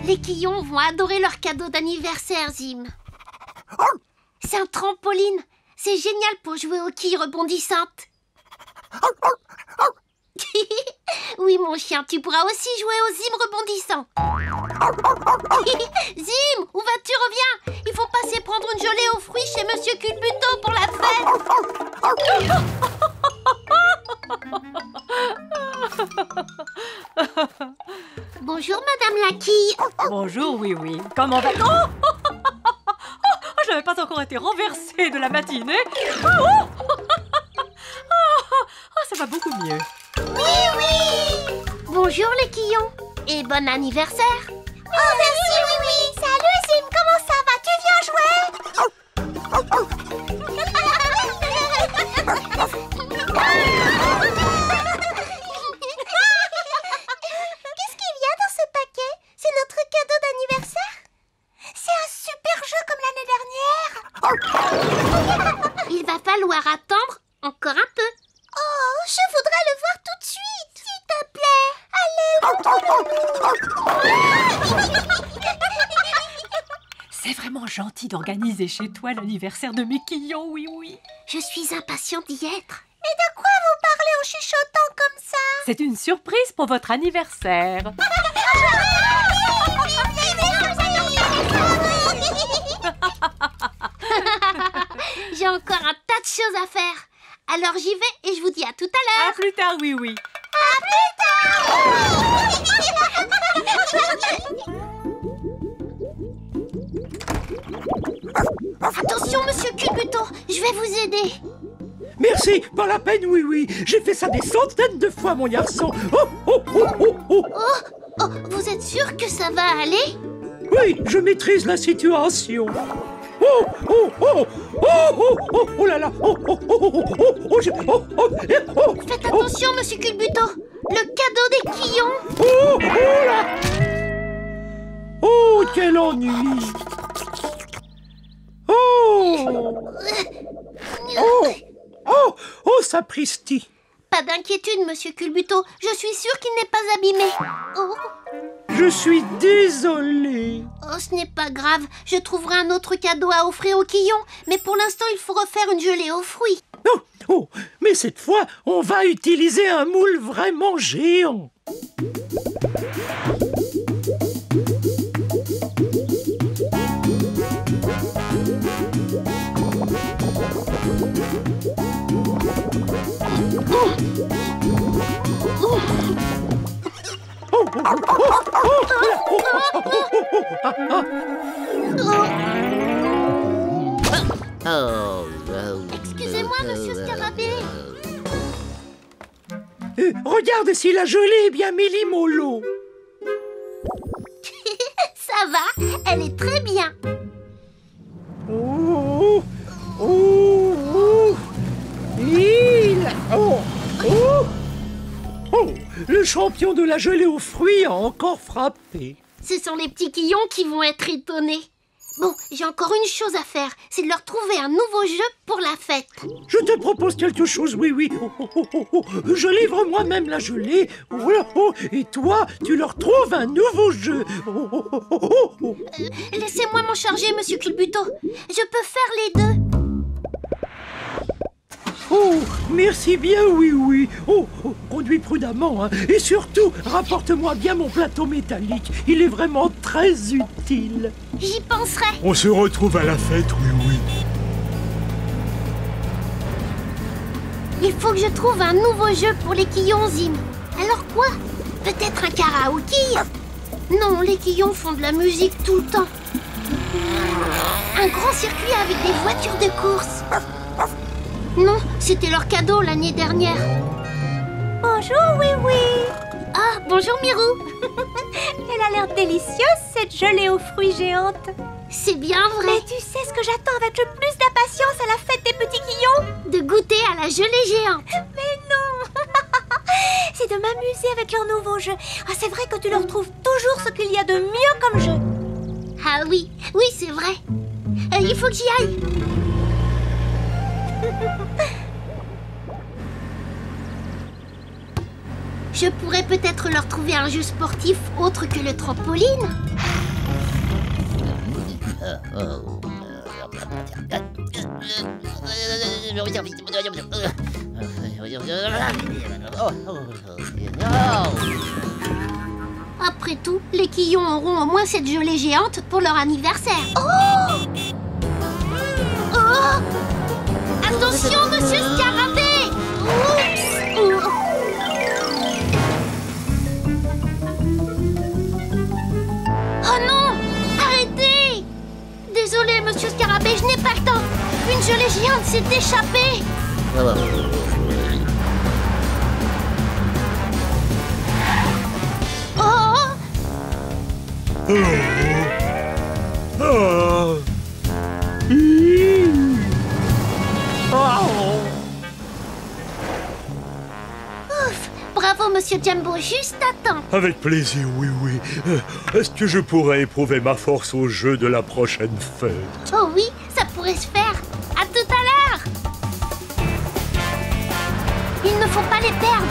Les Quillons vont adorer leur cadeau d'anniversaire, Zim. C'est un trampoline. C'est génial pour jouer aux quilles rebondissantes. Oui, mon chien, tu pourras aussi jouer aux Zim rebondissants. Zim, où vas-tu? Reviens. Il faut passer prendre une gelée aux fruits chez Monsieur Culbuto pour la fête. Bonjour, Madame la quille. Bonjour, oui. Comment va... Oh, je n'avais pas encore été renversée de la matinée. Ça va beaucoup mieux. Oui. Bonjour, les Quillons. Et bon anniversaire. Oh, merci, oui. Salut, Zim, comment ça va? Tu viens jouer? Qu'est-ce qu'il y a dans ce paquet? C'est notre cadeau d'anniversaire? C'est un super jeu comme l'année dernière. Il va falloir attendre encore un peu. Oh, je voudrais le voir tout de suite, s'il te plaît. Allez. C'est vraiment gentil d'organiser chez toi l'anniversaire de mes Quillons, oui. Je suis impatiente d'y être. Et de quoi vous parlez en chuchotant comme ça? C'est une surprise pour votre anniversaire. J'ai encore un tas de choses à faire. Alors j'y vais et je vous dis à tout à l'heure. À plus tard, oui. Attention, Monsieur Culbuto, je vais vous aider. Merci, pas la peine, oui. J'ai fait ça des centaines de fois, mon garçon. Oh. Oh, vous êtes sûr que ça va aller? Oui, je maîtrise la situation. Oh là là. Faites attention, Monsieur Culbuto. Le cadeau des Quillons. Oh là. Oh, quel ennui. Oh, sapristi. Pas d'inquiétude, Monsieur Culbuto. Je suis sûre qu'il n'est pas abîmé. Oh, Je suis désolé. ce n'est pas grave. Je trouverai un autre cadeau à offrir aux Quillons. Mais pour l'instant, il faut refaire une gelée aux fruits. Oh, mais cette fois, on va utiliser un moule vraiment géant. Excusez-moi, Monsieur Scarabée. Regarde si la gelée est bien méli-mollo. Ça va, elle est très bien. Le champion de la gelée aux fruits a encore frappé. Ce sont les petits Quillons qui vont être étonnés. Bon, j'ai encore une chose à faire, c'est de leur trouver un nouveau jeu pour la fête. Je te propose quelque chose, oui. Je livre moi-même la gelée. Et toi, tu leur trouves un nouveau jeu. Laissez-moi m'en charger, Monsieur Culbuto. Je peux faire les deux. Oh, merci bien, oui. Conduis prudemment, hein. Et surtout, rapporte-moi bien mon plateau métallique. Il est vraiment très utile. J'y penserai. On se retrouve à la fête, oui. Il faut que je trouve un nouveau jeu pour les Quillons, Zim. Alors quoi? Peut-être un karaoké? Non, les Quillons font de la musique tout le temps. Un grand circuit avec des voitures de course. Non, c'était leur cadeau l'année dernière. Bonjour, oui. Ah, bonjour Mirou. Elle a l'air délicieuse, cette gelée aux fruits géante. C'est bien vrai. Mais tu sais ce que j'attends avec le plus d'impatience à la fête des petits Quillons? De goûter à la gelée géante. Mais non. C'est de m'amuser avec leur nouveau jeu. Ah, c'est vrai que tu leur trouves toujours ce qu'il y a de mieux comme jeu. Ah oui, c'est vrai. Il faut que j'y aille. Je pourrais peut-être leur trouver un jeu sportif autre que le trampoline. Après tout, les Quillons auront au moins cette gelée géante pour leur anniversaire. Oh! Oh! Attention, monsieur Scarabée! Oups! Oh. Oh non! Arrêtez! Désolé, monsieur Scarabée, je n'ai pas le temps. Une gelée géante s'est échappée. Ouf! Bravo, monsieur Jumbo, juste à temps. Avec plaisir, oui, oui. Est-ce que je pourrais éprouver ma force au jeu de la prochaine fête? Oh oui, ça pourrait se faire. À tout à l'heure. Il ne faut pas les perdre.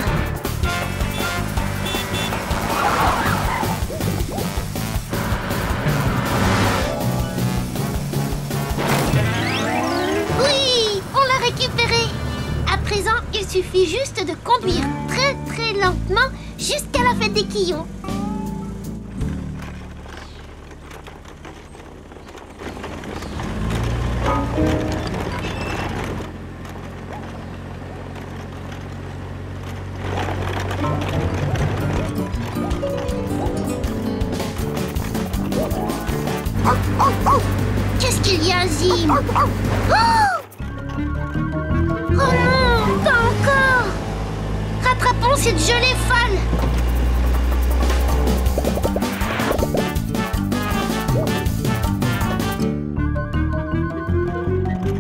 Oui, on l'a récupéré. À présent, il suffit juste de conduire très très lentement jusqu'à la fête des Quillons. Qu'est-ce qu'il y a, Zim? Oh! Oh non, pas encore! Rattrapons cette gelée folle!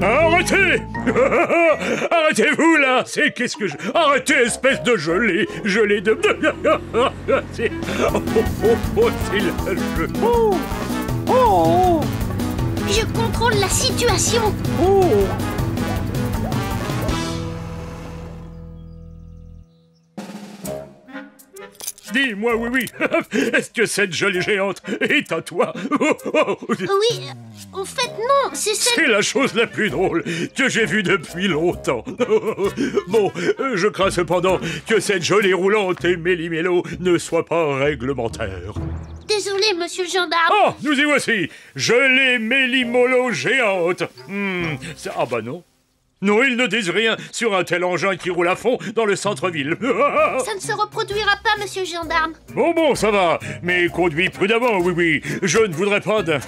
Arrêtez! Arrêtez-vous là! C'est qu'est-ce que je... Arrêtez, espèce de gelée! Gelée de... C'est... c'est le jeu. Oh! Oh! Je contrôle la situation! Oh! Dis-moi, oui, oui. Est-ce que cette gelée géante est à toi? Oui, en fait, non, c'est celle... C'est la chose la plus drôle que j'ai vue depuis longtemps. Bon, je crains cependant que cette gelée roulante et méli-mélo ne soit pas réglementaire. Désolé, monsieur le gendarme. Oh, nous y voici. Gelée méli-molo géante. Ah bah non. Non, ils ne disent rien sur un tel engin qui roule à fond dans le centre-ville. Ça ne se reproduira pas, monsieur le gendarme. Bon, ça va. Mais conduis prudemment, oui, oui. Je ne voudrais pas d'un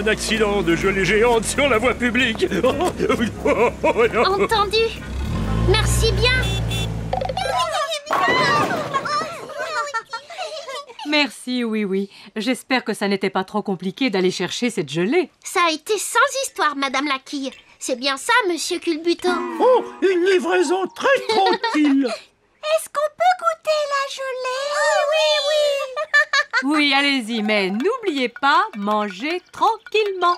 accident de gelée géante sur la voie publique. Entendu. Merci bien. Merci, oui, oui. J'espère que ça n'était pas trop compliqué d'aller chercher cette gelée. Ça a été sans histoire, madame la quille. C'est bien ça, monsieur Culbuto. Oh, une livraison très tranquille. Est-ce qu'on peut goûter la gelée? Oui, oui. Oui, allez-y, mais n'oubliez pas, mangez tranquillement.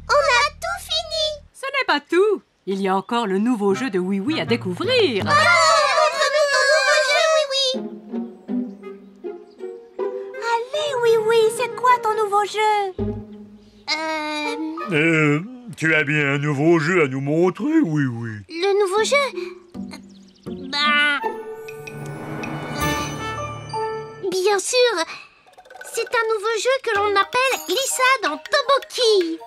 On a tout fini. Ce n'est pas tout. Il y a encore le nouveau jeu de Oui Oui à découvrir. C'est quoi ton nouveau jeu? Tu as bien un nouveau jeu à nous montrer, oui, oui. Le nouveau jeu? Bien sûr. C'est un nouveau jeu que l'on appelle glissade en toboki.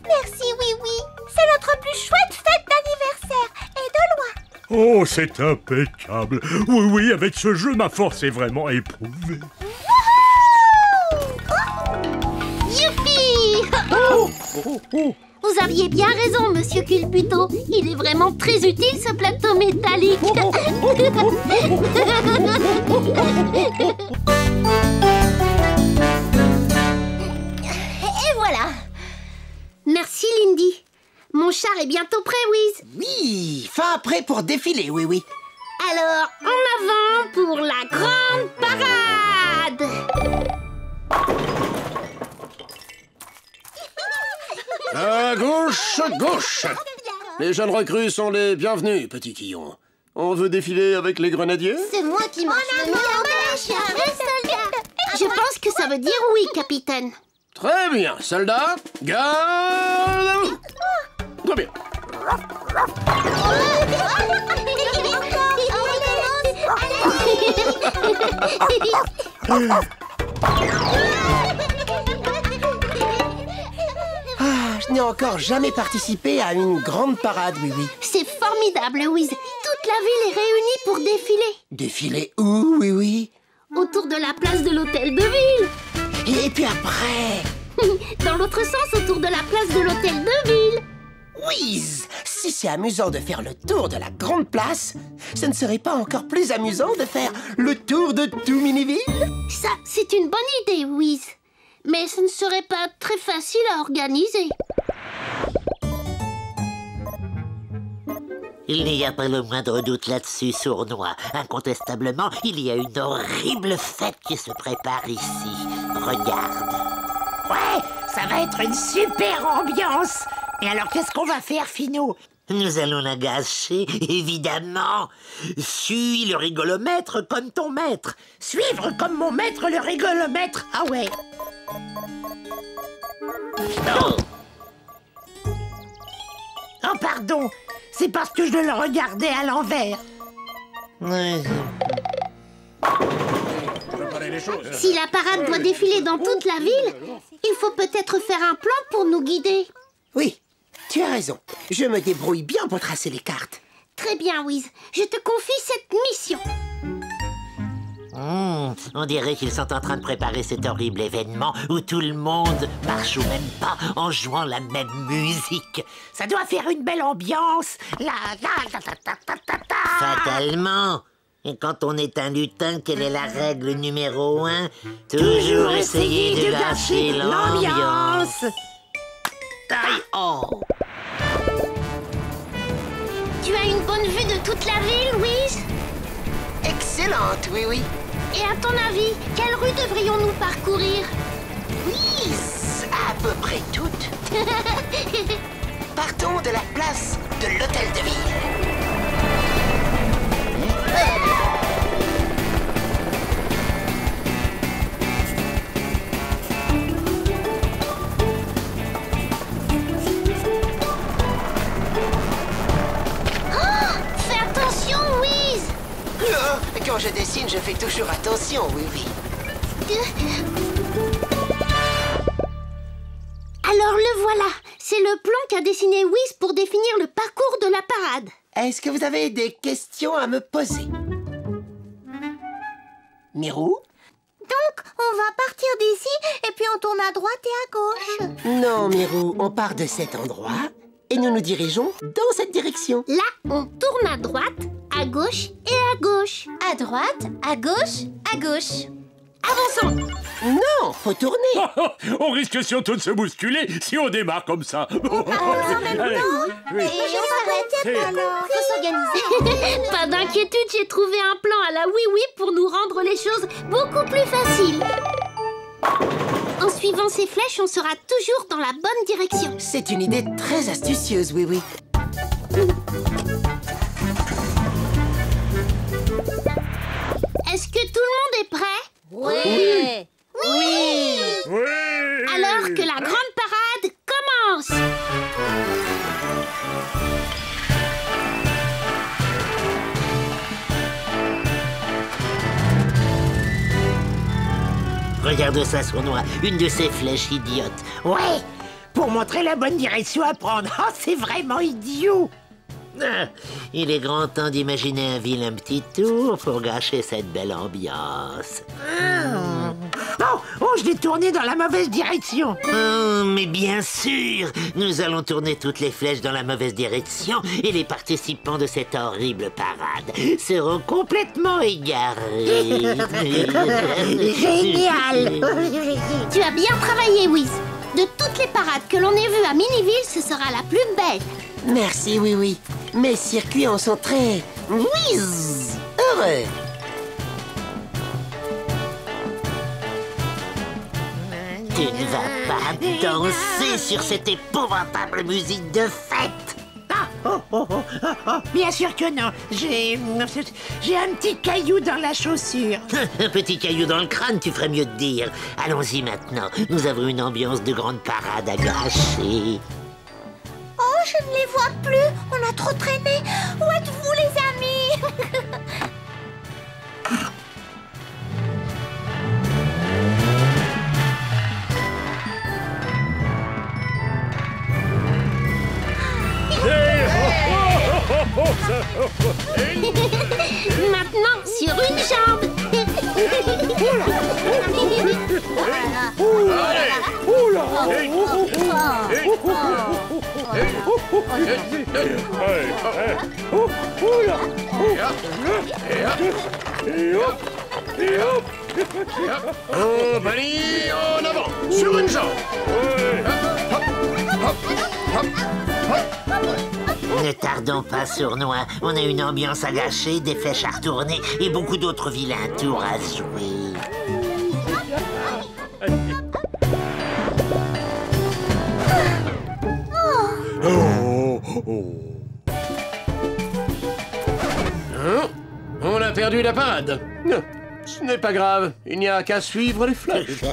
Merci, oui, oui. C'est notre plus chouette fête d'anniversaire. Et de loin. Oh, c'est impeccable. Oui, oui, avec ce jeu, ma force est vraiment éprouvée. Youpi! Vous aviez bien raison, monsieur Culbuto. Il est vraiment très utile, ce plateau métallique. voilà. Merci, Lindy. Mon char est bientôt prêt, Wiz. Oui, fin prêt pour défiler, oui, oui. Alors, en avant pour la grande parade! À gauche, gauche. Les jeunes recrues sont les bienvenus, petit Quillon. On veut défiler avec les grenadiers? C'est moi qui marche le mieux en marche. Je pense que ça veut dire oui, capitaine. Très bien, soldats, garde à vous. Très bien. Je n'ai encore jamais participé à une grande parade, oui, oui. C'est formidable, Wiz. Toute la ville est réunie pour défiler. Défiler où, oui, oui? Autour de la place de l'hôtel de ville. Et puis après... Dans l'autre sens, autour de la place de l'hôtel de ville. Whiz! Si c'est amusant de faire le tour de la grande place, ce ne serait pas encore plus amusant de faire le tour de tout Miniville? Ça, c'est une bonne idée, Wiz. Mais ce ne serait pas très facile à organiser. Il n'y a pas le moindre doute là-dessus, Sournois. Incontestablement, il y a une horrible fête qui se prépare ici. Regarde. Ouais, ça va être une super ambiance. Et alors, qu'est-ce qu'on va faire, Finot? Nous allons la gâcher, évidemment. Suis le rigolomètre comme ton maître. Suivre comme mon maître le rigolomètre. Ah ouais. Oh. Oh, pardon. C'est parce que je le regardais à l'envers. Si la parade doit défiler dans toute la ville, il faut peut-être faire un plan pour nous guider. Oui, tu as raison. Je me débrouille bien pour tracer les cartes. Très bien, Wiz. Je te confie cette mission. On dirait qu'ils sont en train de préparer cet horrible événement où tout le monde marche au même pas en jouant la même musique. Ça doit faire une belle ambiance. Fatalement. Et quand on est un lutin, quelle est la règle numéro 1? Toujours essayer de gâcher l'ambiance. Aïe, oh. Tu as une bonne vue de toute la ville, Wiz? Excellente, oui, oui. Et à ton avis, quelle rue devrions-nous parcourir? Oui, à peu près toutes. Partons de la place de l'hôtel de ville. Fais attention, Wiz! Quand je dessine, je fais toujours attention, oui, oui. Alors le voilà. C'est le plan qu'a dessiné Wiz pour définir le parcours de la parade. Est-ce que vous avez des questions à me poser? Mirou? Donc, on va partir d'ici et puis on tourne à droite et à gauche. Non, Mirou, on part de cet endroit et nous nous dirigeons dans cette direction. Là, on tourne à droite, à gauche et à gauche. À droite, à gauche, à gauche. Avançons. Non, faut tourner. On risque surtout de se bousculer si on démarre comme ça. Allez, oui. Et on s'arrête alors. Faut s'organiser. Pas d'inquiétude, j'ai trouvé un plan à la oui-oui pour nous rendre les choses beaucoup plus faciles. En suivant ces flèches, on sera toujours dans la bonne direction. C'est une idée très astucieuse, oui, oui. Est-ce que tout le monde est prêt? Oui. Oui. Oui. Alors que la grande parade commence. Regarde ça, Sournois, une de ces flèches idiotes. Ouais, pour montrer la bonne direction à prendre. Oh, c'est vraiment idiot. Ah, il est grand temps d'imaginer un vilain petit tour pour gâcher cette belle ambiance. Oh, je l'ai tourné dans la mauvaise direction. Oh, mais bien sûr, nous allons tourner toutes les flèches dans la mauvaise direction et les participants de cette horrible parade seront complètement égarés. Génial. Tu as bien travaillé, Wiz. De toute toutes les parades que l'on ait vues à Miniville, ce sera la plus belle. Merci, oui, oui. Mes circuits en sont très... whiz, heureux. Tu ne vas pas danser sur cette épouvantable musique de fête. Bien sûr que non. J'ai un petit caillou dans la chaussure. Un petit caillou dans le crâne, tu ferais mieux de dire. Allons-y maintenant, nous avons une ambiance de grande parade à gâcher. Oh, je ne les vois plus. On a trop traîné. Où êtes-vous, les amis? Maintenant, sur une jambe. Compagnie, en avant, sur une jambe. Hop, hop, hop, hop. Ne tardons pas, Sournois. On a une ambiance à gâcher, des flèches à retourner et beaucoup d'autres vilains tours à jouer. Hein? On a perdu la parade. Ce n'est pas grave, il n'y a qu'à suivre les flèches.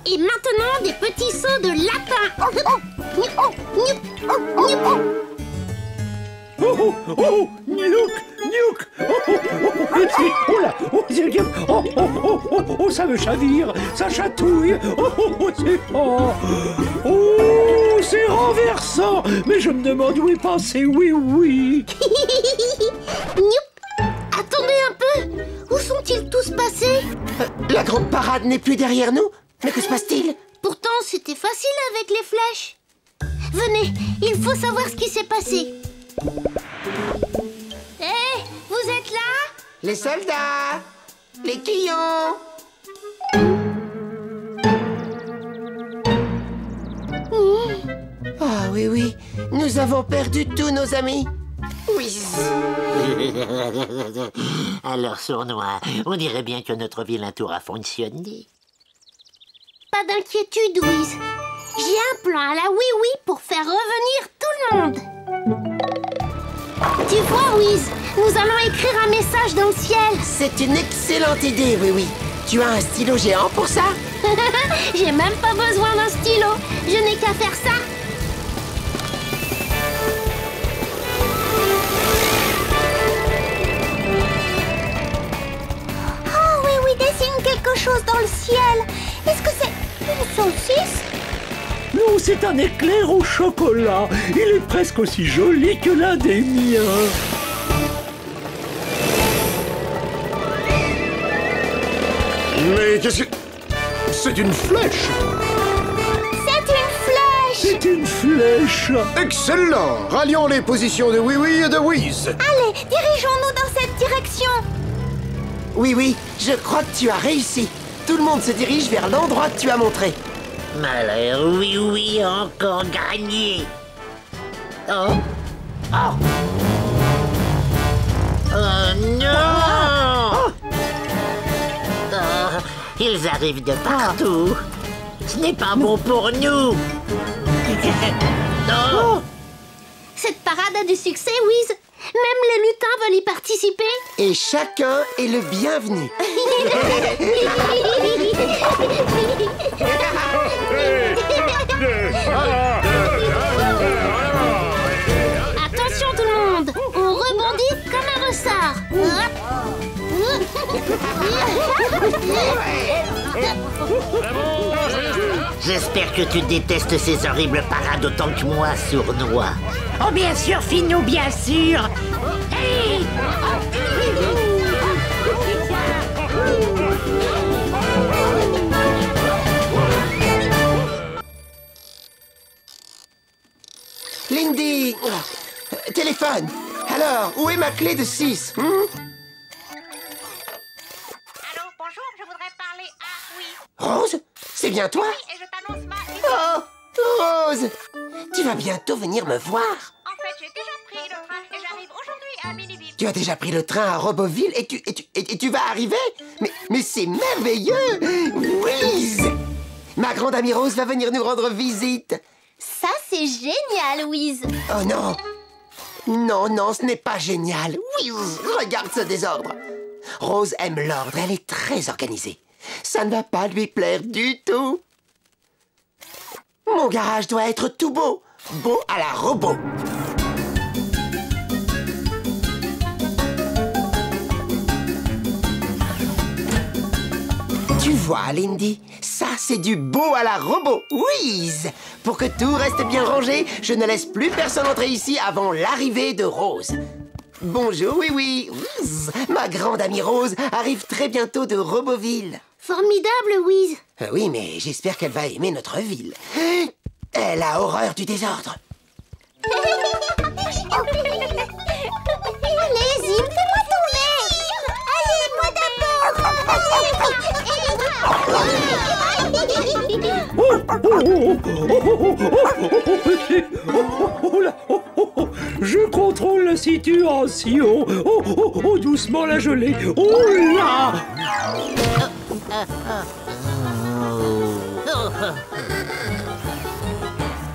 Et maintenant, des petits sauts de lapin. Oh, Niouk, Niouk. Oh là, oh, ça me chavire, ça chatouille. C'est renversant. Mais je me demande où est passé oui. Attendez un peu. Où sont-ils tous passés? La grande parade n'est plus derrière nous? Mais que se passe-t-il? Pourtant, c'était facile avec les flèches. Venez, il faut savoir ce qui s'est passé. Hé, vous êtes là? Les soldats! Les quillons! Ah oui, nous avons perdu tous nos amis. Oui. Alors, Sournois, on dirait bien que notre vilain tour a fonctionné. Pas d'inquiétude, Wiz. J'ai un plan à la oui-oui pour faire revenir tout le monde. Tu vois, Wiz, nous allons écrire un message dans le ciel. C'est une excellente idée, oui. Tu as un stylo géant pour ça? J'ai même pas besoin d'un stylo. Je n'ai qu'à faire ça. Oh, oui, dessine quelque chose dans le ciel. Est-ce que c'est une saucisse? Non, c'est un éclair au chocolat. Il est presque aussi joli que l'un des miens. Mais qu'est-ce que... C'est une flèche! C'est une flèche. Excellent! Rallions les positions de Oui et de Wiz. Allez, dirigeons-nous dans cette direction. Oui, je crois que tu as réussi. Tout le monde se dirige vers l'endroit que tu as montré. Malheur, oui, encore gagné. Oh non! Ils arrivent de partout. Ce n'est pas bon pour nous. Non. Cette parade a du succès, Wiz. Même les lutins veulent y participer. Et chacun est le bienvenu. Attention tout le monde, on rebondit comme un ressort. J'espère que tu détestes ces horribles parades autant que moi, Sournois. Oh, bien sûr, Finou, bien sûr. Hey! Lindy! Téléphone! Alors, où est ma clé de 6? bien toi? Et je t'annonce ma... Oh, Rose, tu vas bientôt venir me voir. En fait, j'ai déjà pris le train et j'arrive aujourd'hui à Miniville. Tu as déjà pris le train à Roboville et tu vas arriver? Mais c'est merveilleux! Whiz! Ma grande amie Rose va venir nous rendre visite. Ça, c'est génial, Whiz. Oh non! Non, non, ce n'est pas génial. Whiz! Regarde ce désordre. Rose aime l'ordre, elle est très organisée. Ça ne va pas lui plaire du tout. Mon garage doit être tout beau. Beau à la robot. Tu vois, Lindy, ça c'est du beau à la robot. Whiz! Pour que tout reste bien rangé, je ne laisse plus personne entrer ici avant l'arrivée de Rose. Bonjour, oui. Whiz! Ma grande amie Rose arrive très bientôt de Roboville. Formidable, Whiz. Oui, mais j'espère qu'elle va aimer notre ville. Elle a horreur du désordre. Allez, Zim, fais-moi tomber. Allez, moi d'abord. Oh là, je contrôle la situation. Oh, doucement la gelée. Oh là!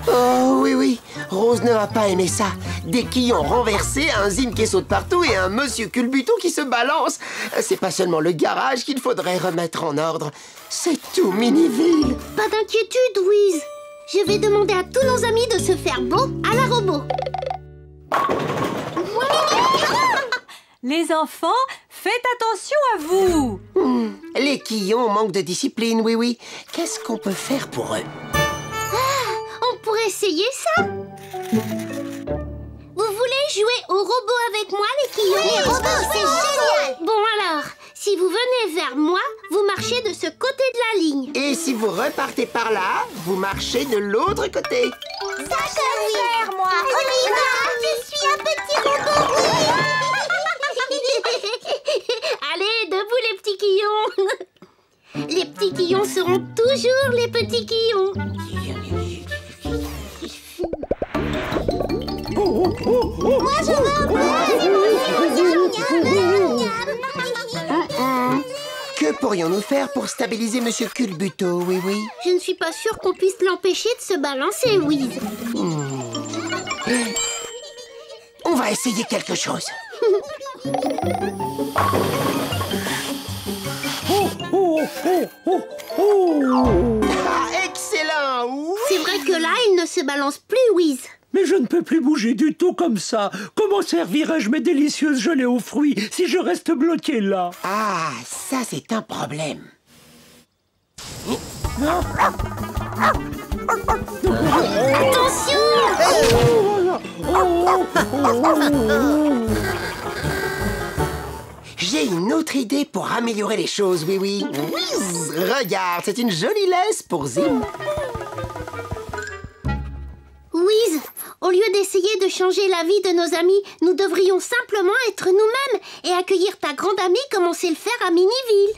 Oh oui, Rose ne va pas aimer ça. Des quillons renversés, un Zim qui saute partout et un monsieur culbuto qui se balance. C'est pas seulement le garage qu'il faudrait remettre en ordre. C'est tout Miniville. Pas d'inquiétude, Whiz. Je vais demander à tous nos amis de se faire beau à la robot. Les enfants, faites attention à vous. Les quillons manquent de discipline, oui. Qu'est-ce qu'on peut faire pour eux? On pourrait essayer ça. Vous voulez jouer au robot avec moi, les quillons? Les robots, c'est génial. Bon alors, si vous venez vers moi, vous marchez de ce côté de la ligne. Et si vous repartez par là, vous marchez de l'autre côté. Ça peut faire, moi. On y va. Je suis un petit robot. Allez, debout les petits quillons. Les petits quillons seront toujours les petits quillons. Moi, je veux Que pourrions-nous faire pour stabiliser Monsieur Culbuto, oui? Je ne suis pas sûre qu'on puisse l'empêcher de se balancer, Whiz. On va essayer quelque chose. Ah, excellent! Oui. C'est vrai que là, il ne se balance plus, Whiz. Mais je ne peux plus bouger du tout comme ça. Comment servirai-je mes délicieuses gelées aux fruits si je reste bloqué là? Ah, ça c'est un problème. Attention! J'ai une autre idée pour améliorer les choses, oui. Whiz! Regarde, c'est une jolie laisse pour Zim. Whiz, au lieu d'essayer de changer la vie de nos amis, nous devrions simplement être nous-mêmes et accueillir ta grande amie comme on sait le faire à Miniville.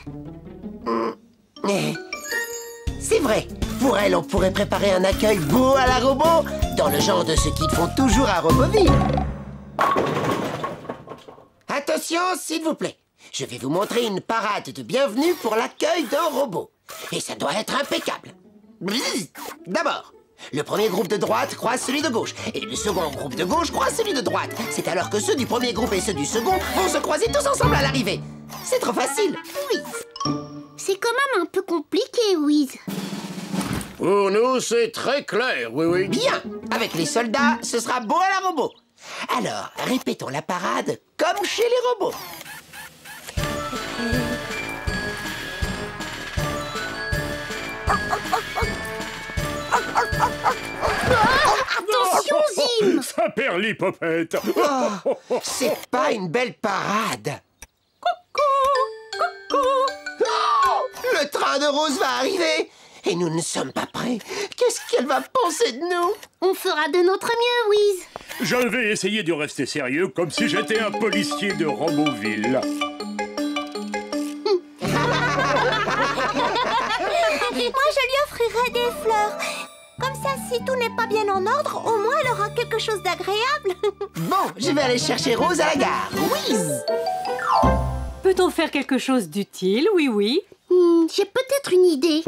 C'est vrai. Pour elle, on pourrait préparer un accueil beau à la robot, dans le genre de ce qu'ils font toujours à Roboville. Attention, s'il vous plaît. Je vais vous montrer une parade de bienvenue pour l'accueil d'un robot. Et ça doit être impeccable. D'abord, le premier groupe de droite croise celui de gauche. Et le second groupe de gauche croise celui de droite. C'est alors que ceux du premier groupe et ceux du second vont se croiser tous ensemble à l'arrivée. C'est trop facile. Oui. C'est quand même un peu compliqué, Whiz. Pour nous, c'est très clair, oui. Bien. Avec les soldats, ce sera beau à la robot. Alors, répétons la parade comme chez les robots. Attention, Zim! Ça perd l'hypopète. Oh, c'est pas une belle parade. Coucou! Non! Le train de Rose va arriver et nous ne sommes pas prêts. Qu'est-ce qu'elle va penser de nous? On fera de notre mieux, Whiz. Je vais essayer de rester sérieux comme si j'étais un policier de Roboville. Moi, je lui offrirai si tout n'est pas bien en ordre, au moins elle aura quelque chose d'agréable. Bon, je vais aller chercher Rose à la gare. Whiz! Peut-on faire quelque chose d'utile, oui, oui? J'ai peut-être une idée.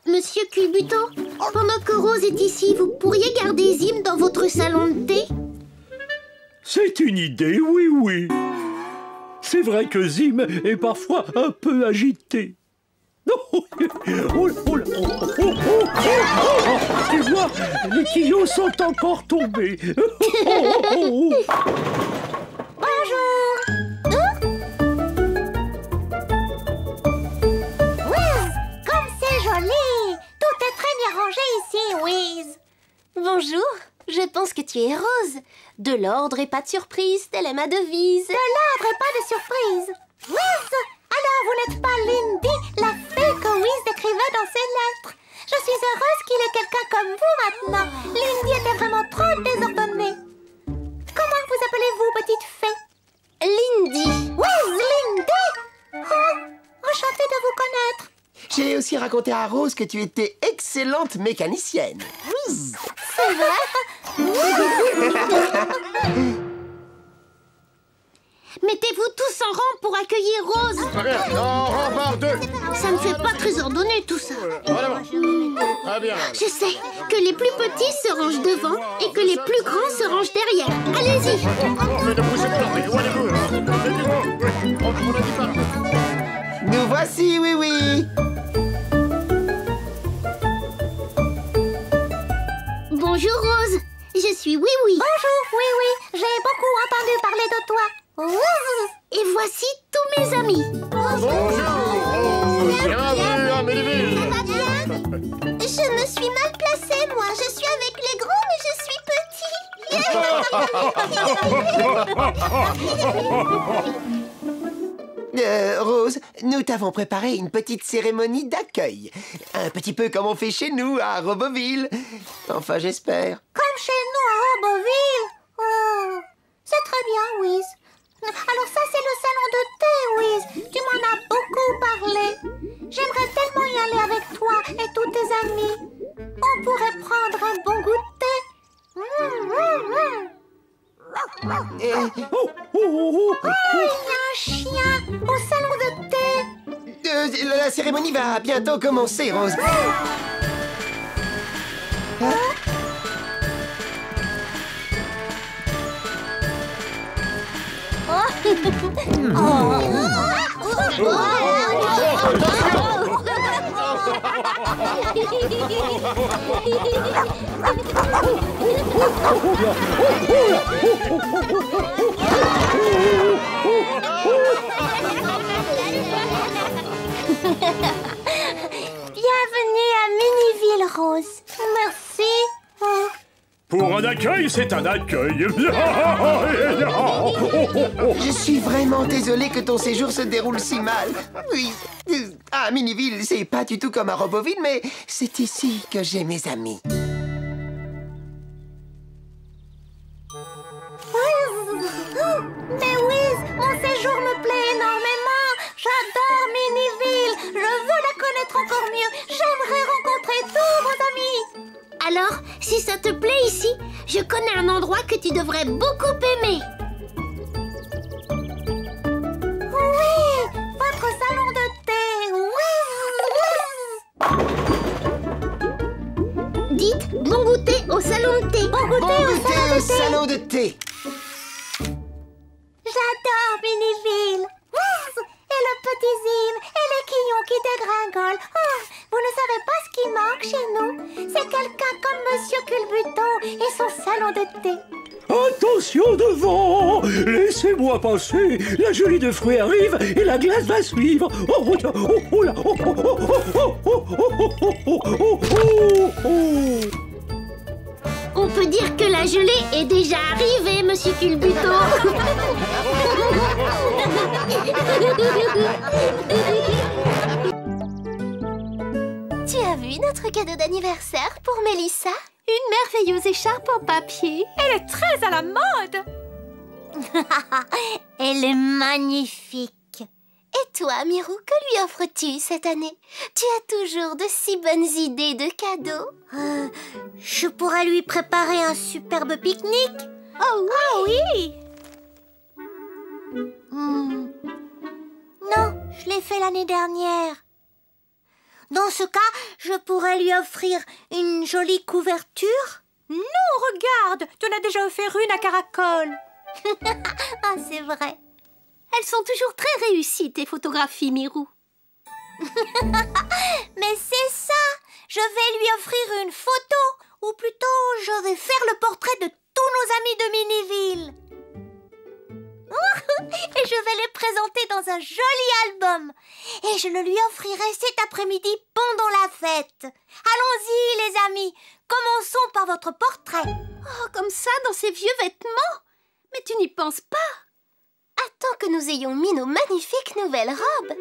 Monsieur Culbuto, pendant que Rose est ici, vous pourriez garder Zim dans votre salon de thé? C'est une idée, oui, oui. C'est vrai que Zim est parfois un peu agité. Tu vois, les quillots sont encore tombés. Bonjour. Whiz, comme c'est joli. Tout est très bien rangé ici, Whiz. Bonjour, je pense que tu es Rose. De l'ordre et pas de surprise, telle est ma devise. De l'ordre et pas de surprise. Whiz, alors vous n'êtes pas Lindy, la fée que Whiz décrivait dans ses lettres. Je suis heureuse qu'il ait quelqu'un comme vous maintenant. Lindy était vraiment trop désordonnée. Comment vous appelez-vous, petite fée? Lindy. Whiz, Lindy. Oh, enchantée de vous connaître. J'ai aussi raconté à Rose que tu étais excellente mécanicienne. Whiz! C'est vrai? Mettez-vous tous en rang pour accueillir Rose. Très bien, en rang par deux. Ça ne fait pas très ordonné tout ça. Voilà. Très bien. Je sais que les plus petits se rangent devant et que les plus grands se rangent derrière. Allez-y. Mais ne bougez pas, mais éloignez-vous. On a dit pas. Nous voici, oui, oui. Bonjour Rose, je suis Oui Oui. Bonjour, oui, oui. J'ai beaucoup entendu parler de toi. Et voici tous mes amis. Bonjour. Bienvenue à Médéville. Ça va bien? Je me suis mal placée, moi. Je suis avec les gros, mais je suis petit. Rose, nous t'avons préparé une petite cérémonie d'accueil. Un petit peu comme on fait chez nous, à Roboville. Enfin, j'espère. Comme chez nous à Roboville. Oh, c'est très bien, Whiz. Alors ça, c'est le salon de thé, Whiz. Tu m'en as beaucoup parlé. J'aimerais tellement y aller avec toi et tous tes amis. On pourrait prendre un bon goût de thé. Oh, il y a un chien au salon de thé. La cérémonie va bientôt commencer, Rose. Bienvenue à Miniville, Rose. Merci. Pour un accueil, c'est un accueil. Je suis vraiment désolé que ton séjour se déroule si mal. Oui, à Miniville, c'est pas du tout comme à Roboville, mais c'est ici que j'ai mes amis. Mais Whiz, mon séjour me plaît énormément. J'adore Miniville. Je veux la connaître encore mieux. J'aimerais rencontrer tous vos amis. Alors, si ça te plaît ici, je connais un endroit que tu devrais beaucoup aimer. Oui, votre salon de thé. Oui. Dites bon goûter au salon de thé. Bon goûter au salon de thé. Salon de thé. J'adore Miniville. Et le petit Zim et les quillons qui dégringolent. Oh, vous ne savez pas ce qui manque chez nous. C'est quelqu'un comme Monsieur Culbuto et son salon de thé. Attention devant! Laissez-moi passer! La gelée de fruits arrive et la glace va suivre! Oh, oh, oh, oh, là, oh, oh, oh, oh, oh, oh, oh, oh, oh. On peut dire que la gelée est déjà arrivée, Monsieur Culbuto. Tu as vu notre cadeau d'anniversaire pour Mélissa? Une merveilleuse écharpe en papier. Elle est très à la mode. Elle est magnifique. Et toi, Mirou, que lui offres-tu cette année? Tu as toujours de si bonnes idées de cadeaux. Je pourrais lui préparer un superbe pique-nique. Oh oui! Non, je l'ai fait l'année dernière. Dans ce cas, je pourrais lui offrir une jolie couverture. Non, regarde, tu en as déjà offert une à Caracol. Ah, c'est vrai. Elles sont toujours très réussies, tes photographies, Mirou. Mais c'est ça! Je vais lui offrir une photo, ou plutôt, je vais faire le portrait de tous nos amis de Miniville. Et je vais les présenter dans un joli album. Et je le lui offrirai cet après-midi pendant la fête. Allons-y, les amis. Commençons par votre portrait. Oh, comme ça, dans ces vieux vêtements? Mais tu n'y penses pas. Attends que nous ayons mis nos magnifiques nouvelles robes.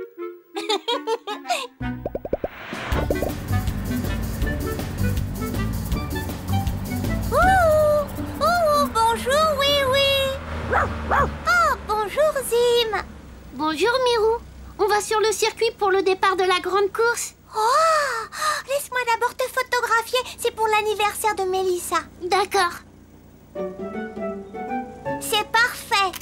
Bonjour, oui. Oh, bonjour, Zim. Bonjour, Mirou. On va sur le circuit pour le départ de la grande course. Oh, laisse-moi d'abord te photographier. C'est pour l'anniversaire de Mélissa. D'accord. C'est parfait.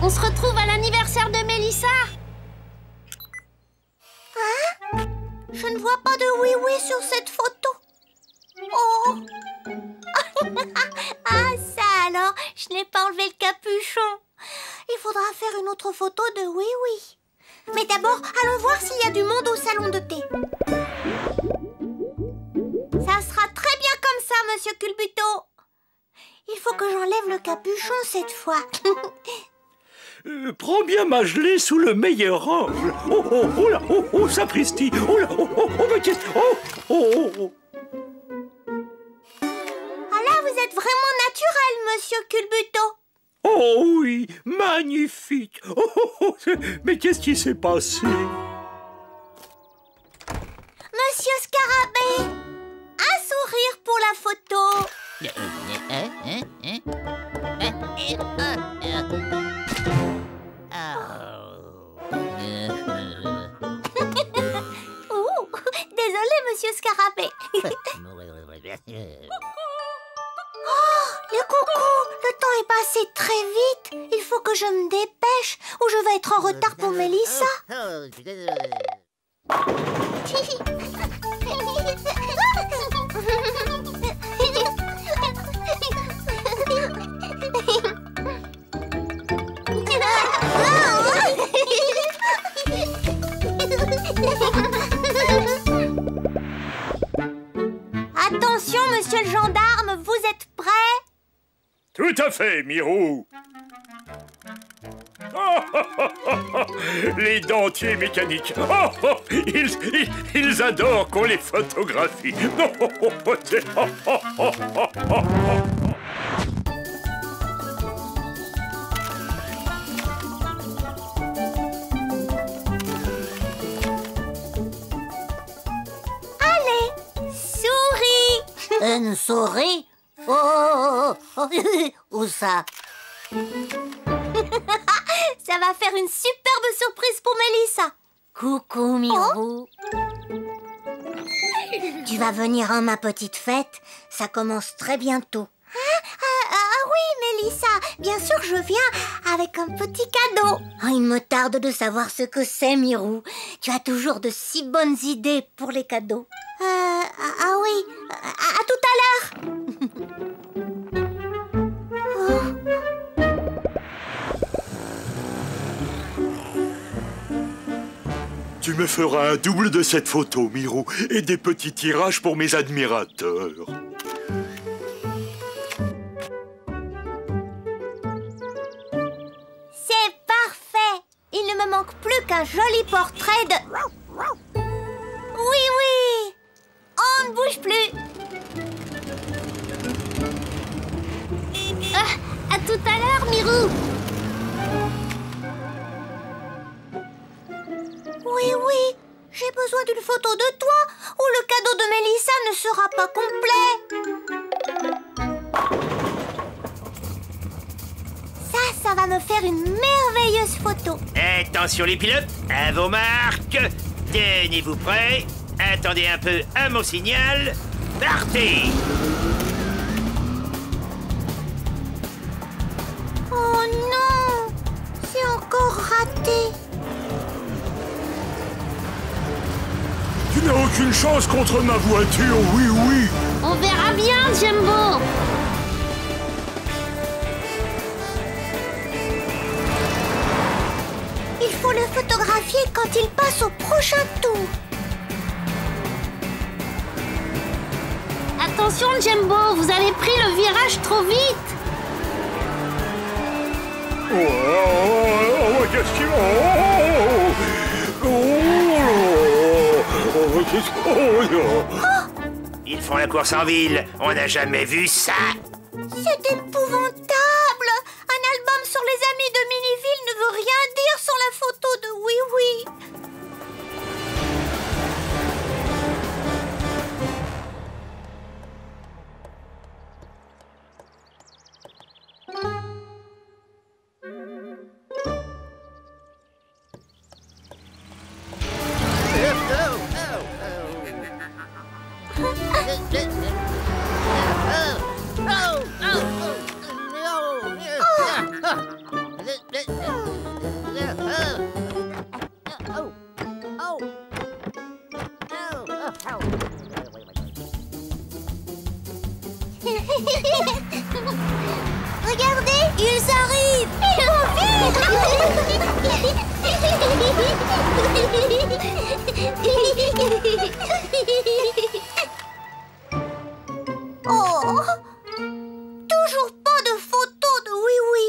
On se retrouve à l'anniversaire de Mélissa. Hein? Je ne vois pas de oui-oui sur cette photo. Oh. Ah, ça alors, je n'ai pas enlevé le capuchon. Il faudra faire une autre photo de oui-oui. Mais d'abord, allons voir s'il y a du monde au salon de thé. Ça sera très bien comme ça, monsieur Culbuto. Il faut que j'enlève le capuchon cette fois. Prends bien ma gelée sous le meilleur angle. Oh là, oh, sapristi. Oh là, mais qu'est-ce... Oh. Ah là, vous êtes vraiment naturel, monsieur Culbuto. Oh oui, magnifique. Oh, mais qu'est-ce qui s'est passé? Monsieur Scarabée, un sourire pour la photo. Oh, désolé, monsieur Scarabée. Oh, le coucou, le temps est passé très vite. Il faut que je me dépêche ou je vais être en retard pour Mélissa. Attention, monsieur le gendarme, vous êtes prêt? Tout à fait, Mirou. Les dentiers mécaniques. Ils adorent qu'on les photographie. Allez, souris. Une souris? Oh. Où ça? Ça va faire une superbe surprise pour Mélissa. Coucou, Mirou. Tu vas venir à ma petite fête. Ça commence très bientôt. Ah oui, Mélissa. Bien sûr, je viens avec un petit cadeau. Oh, il me tarde de savoir ce que c'est, Mirou. Tu as toujours de si bonnes idées pour les cadeaux. Ah oui. À tout à l'heure. Tu me feras un double de cette photo, Mirou, et des petits tirages pour mes admirateurs. C'est parfait. Il ne me manque plus qu'un joli portrait de... Oui. On ne bouge plus. À tout à l'heure, Mirou. Oui, j'ai besoin d'une photo de toi ou le cadeau de Mélissa ne sera pas complet. Ça ça va me faire une merveilleuse photo. Attention les pilotes, à vos marques. Tenez-vous prêts. Attendez un peu à mon signal. Partez! Oh non! C'est encore raté. Tu n'as aucune chance contre ma voiture, oui, oui. On verra bien, Jumbo. Il faut le photographier quand il passe au prochain tour. Attention, Jumbo, vous avez pris le virage trop vite. Qu'est-ce qu'il Ils font la course en ville. On n'a jamais vu ça. C'est épouvantable. Un album sur les amis de Miniville ne veut rien dire sans la photo de Oui Oui. Regardez, ils arrivent. Oh, toujours pas de photo de Oui Oui.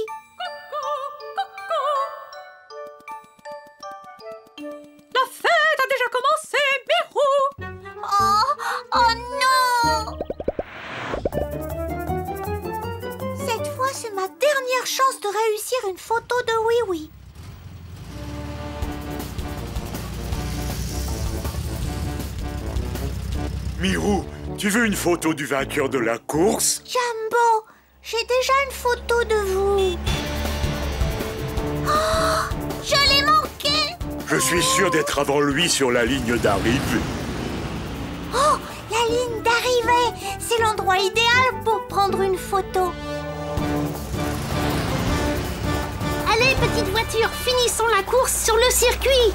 La fête a déjà commencé, Mirou. Oh non. Cette fois, c'est ma dernière chance de réussir une photo de Oui Oui. Mirou, tu veux une photo du vainqueur de la course? Jumbo, j'ai déjà une photo de vous. Oh, je l'ai manqué. Je suis sûr d'être avant lui sur la ligne d'arrivée. Oh, la ligne d'arrivée, c'est l'endroit idéal pour prendre une photo. Allez, petite voiture, finissons la course sur le circuit.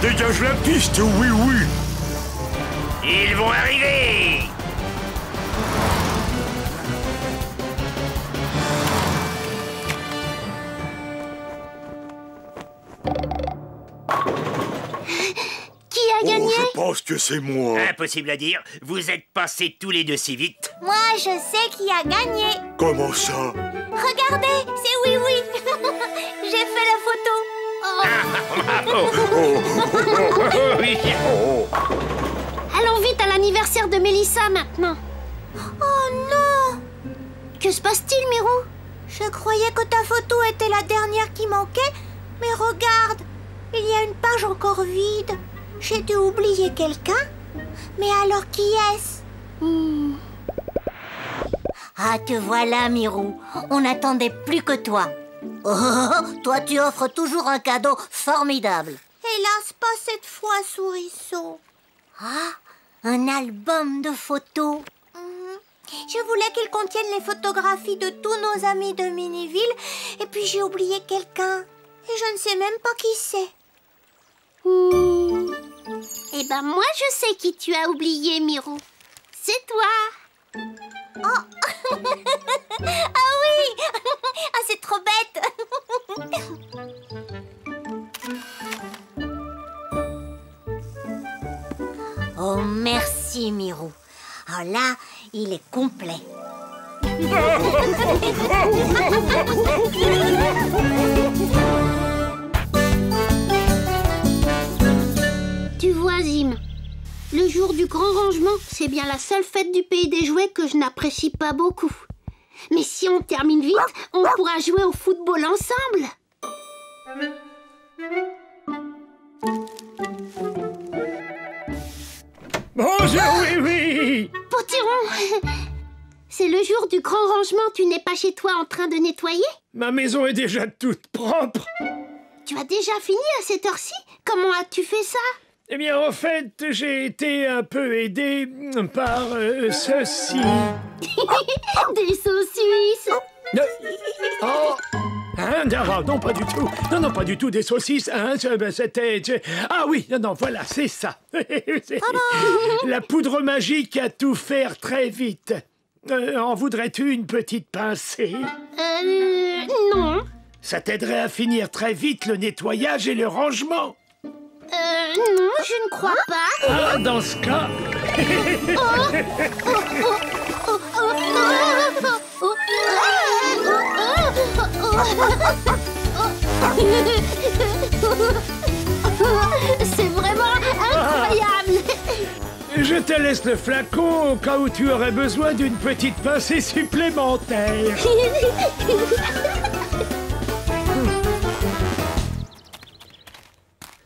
Dégage la piste, oui, oui. Ils vont arriver. Qui a gagné? Je pense que c'est moi. Impossible à dire. Vous êtes passés tous les deux si vite. Moi, je sais qui a gagné. Comment ça? Regardez, c'est Oui Oui. J'ai fait la photo. Allons vite à l'anniversaire de Mélissa maintenant. Oh non! Que se passe-t-il, Mirou? Je croyais que ta photo était la dernière qui manquait, mais regarde, il y a une page encore vide. J'ai dû oublier quelqu'un. Mais alors qui est-ce? Ah, te voilà, Mirou. On n'attendait plus que toi. Oh, toi, tu offres toujours un cadeau formidable. Hélas, pas cette fois, Souriceau. Ah, un album de photos. Je voulais qu'il contienne les photographies de tous nos amis de Miniville, et puis j'ai oublié quelqu'un. Et je ne sais même pas qui c'est. Eh ben moi je sais qui tu as oublié, Mirou. C'est toi. Oh. Ah oui. Ah, c'est trop bête. Oh, merci, Mirou. Oh là, il est complet. Tu vois, Zim, le jour du grand rangement, c'est bien la seule fête du pays des jouets que je n'apprécie pas beaucoup. Mais si on termine vite, on pourra jouer au football ensemble. Bonjour, oui. Potiron, c'est le jour du grand rangement, tu n'es pas chez toi en train de nettoyer? Ma maison est déjà toute propre. Tu as déjà fini à cette heure-ci? Comment as-tu fait ça? Eh bien, en fait, j'ai été un peu aidé par ceci. Des saucisses. Oh. Hein, non, pas du tout. Non, pas du tout des saucisses. Hein, c'était... Ah oui, non, voilà, c'est ça. La poudre magique à tout faire très vite. En voudrais-tu une petite pincée? Non. Ça t'aiderait à finir très vite le nettoyage et le rangement. Non, je ne crois pas. Ah, dans ce cas... C'est vraiment incroyable. Je te laisse le flacon au cas où tu aurais besoin d'une petite pincée supplémentaire.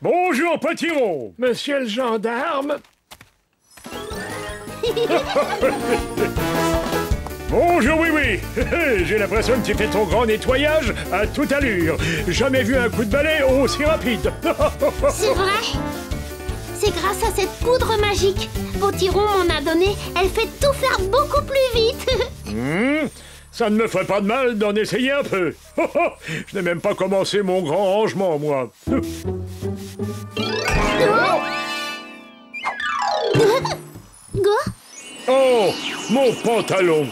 Bonjour, Potiron. Monsieur le gendarme. Bonjour, oui. J'ai l'impression que tu fais ton grand nettoyage à toute allure. Jamais vu un coup de balai aussi rapide. C'est vrai. C'est grâce à cette poudre magique. Potiron m'en a donné. Elle fait tout faire beaucoup plus vite. Ça ne me ferait pas de mal d'en essayer un peu. Je n'ai même pas commencé mon grand rangement, moi. Go. Oh, mon pantalon.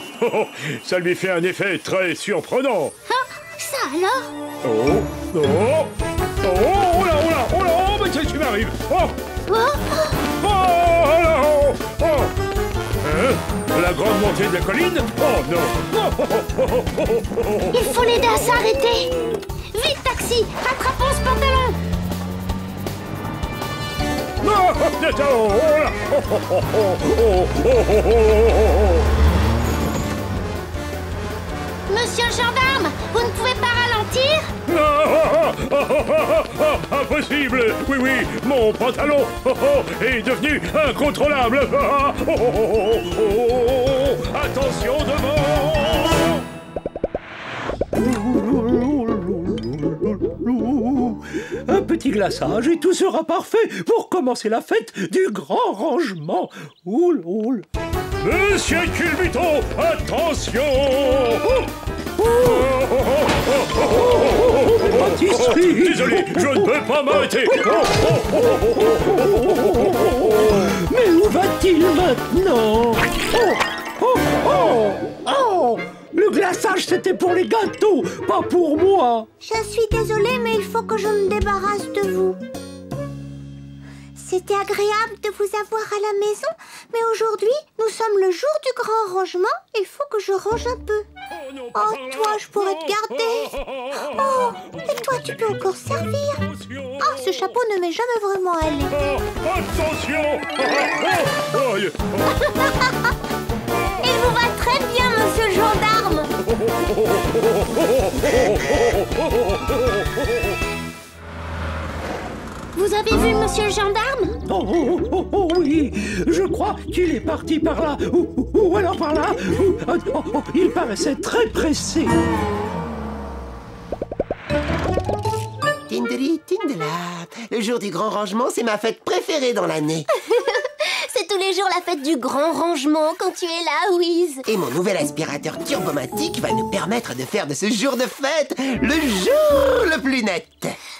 Ça lui fait un effet très surprenant. Ah, ça alors? Oh là, mais qu'est-ce qui m'arrive? La grande montée de la colline? Oh non. Il faut l'aider à s'arrêter. Vite, taxi, rattrapons ce pantalon. Monsieur le gendarme, vous ne pouvez pas ralentir? Impossible. Oui, mon pantalon est devenu incontrôlable. Attention devant. Un petit glaçage et tout sera parfait pour commencer la fête du grand rangement. Oul. Monsieur Culbuto, attention. Désolé, je ne peux pas m'arrêter. Mais où va-t-il maintenant? Le glaçage, c'était pour les gâteaux, pas pour moi. Je suis désolée, mais il faut que je me débarrasse de vous. C'était agréable de vous avoir à la maison, mais aujourd'hui, nous sommes le jour du grand rangement. Il faut que je range un peu. Oh, toi, je pourrais te garder. Oh, et toi, tu peux encore servir. Oh, ce chapeau ne m'est jamais vraiment allé. Attention. Il vous va très bien, monsieur le gendarme. Vous avez vu monsieur le gendarme? Oh, oui, je crois qu'il est parti par là, ou alors par là. Il paraissait très pressé. Tindeli, tindela. Le jour du grand rangement, c'est ma fête préférée dans l'année. C'est tous les jours la fête du grand rangement quand tu es là, Wiz. Et mon nouvel aspirateur turbomatique va nous permettre de faire de ce jour de fête le jour le plus net.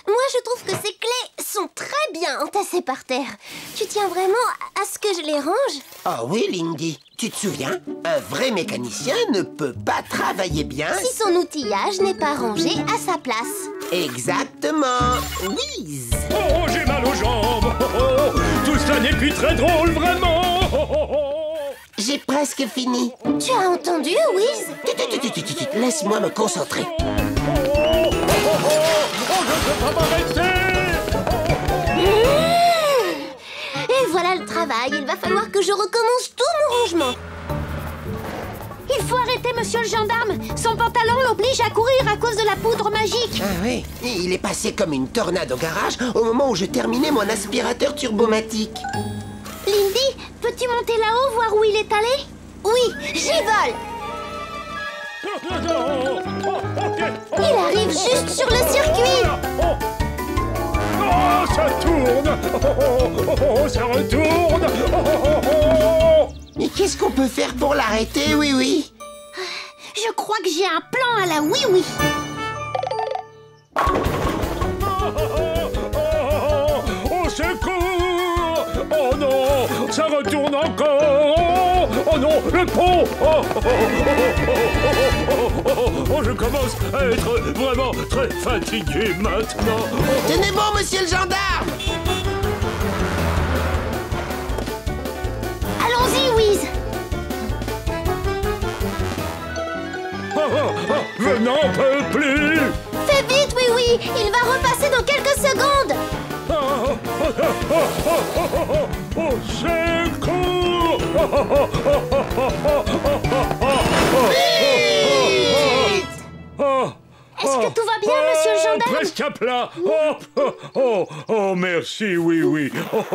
Moi, je trouve que ces clés sont très bien entassées par terre. Tu tiens vraiment à ce que je les range? Oh oui, Lindy. Tu te souviens? Un vrai mécanicien ne peut pas travailler bien si son outillage n'est pas rangé à sa place. Exactement. Wiz. Oh, j'ai mal aux jambes. Tout ça n'est plus très drôle, vraiment. J'ai presque fini. Tu as entendu, Wiz? Laisse-moi me concentrer. Je ne peux pas m'arrêter. Et voilà le travail. Il va falloir que je recommence tout mon rangement. Il faut arrêter monsieur le gendarme. Son pantalon l'oblige à courir à cause de la poudre magique. Ah oui, il est passé comme une tornade au garage au moment où je terminais mon aspirateur turbomatique. Lindy, Peux-tu monter là-haut, voir où il est allé? Oui, j'y vole. Il arrive juste sur le circuit. Oh, ça tourne. Ça retourne. Mais qu'est-ce qu'on peut faire pour l'arrêter, oui, oui? Je crois que j'ai un plan à la oui-oui. Au secours! Oh non! Ça retourne encore! Oh non! Le pont! Oh, je commence à être vraiment très fatigué maintenant. Tenez bon, monsieur le gendarme! Allons-y, Wiz. Je n'en peux plus! Fais vite, oui, oui. Il va repasser dans quelques secondes. Au secours! Est-ce que tout va bien, monsieur le gendarme? Presque à plat! Oh, merci, oui, oui. Oh.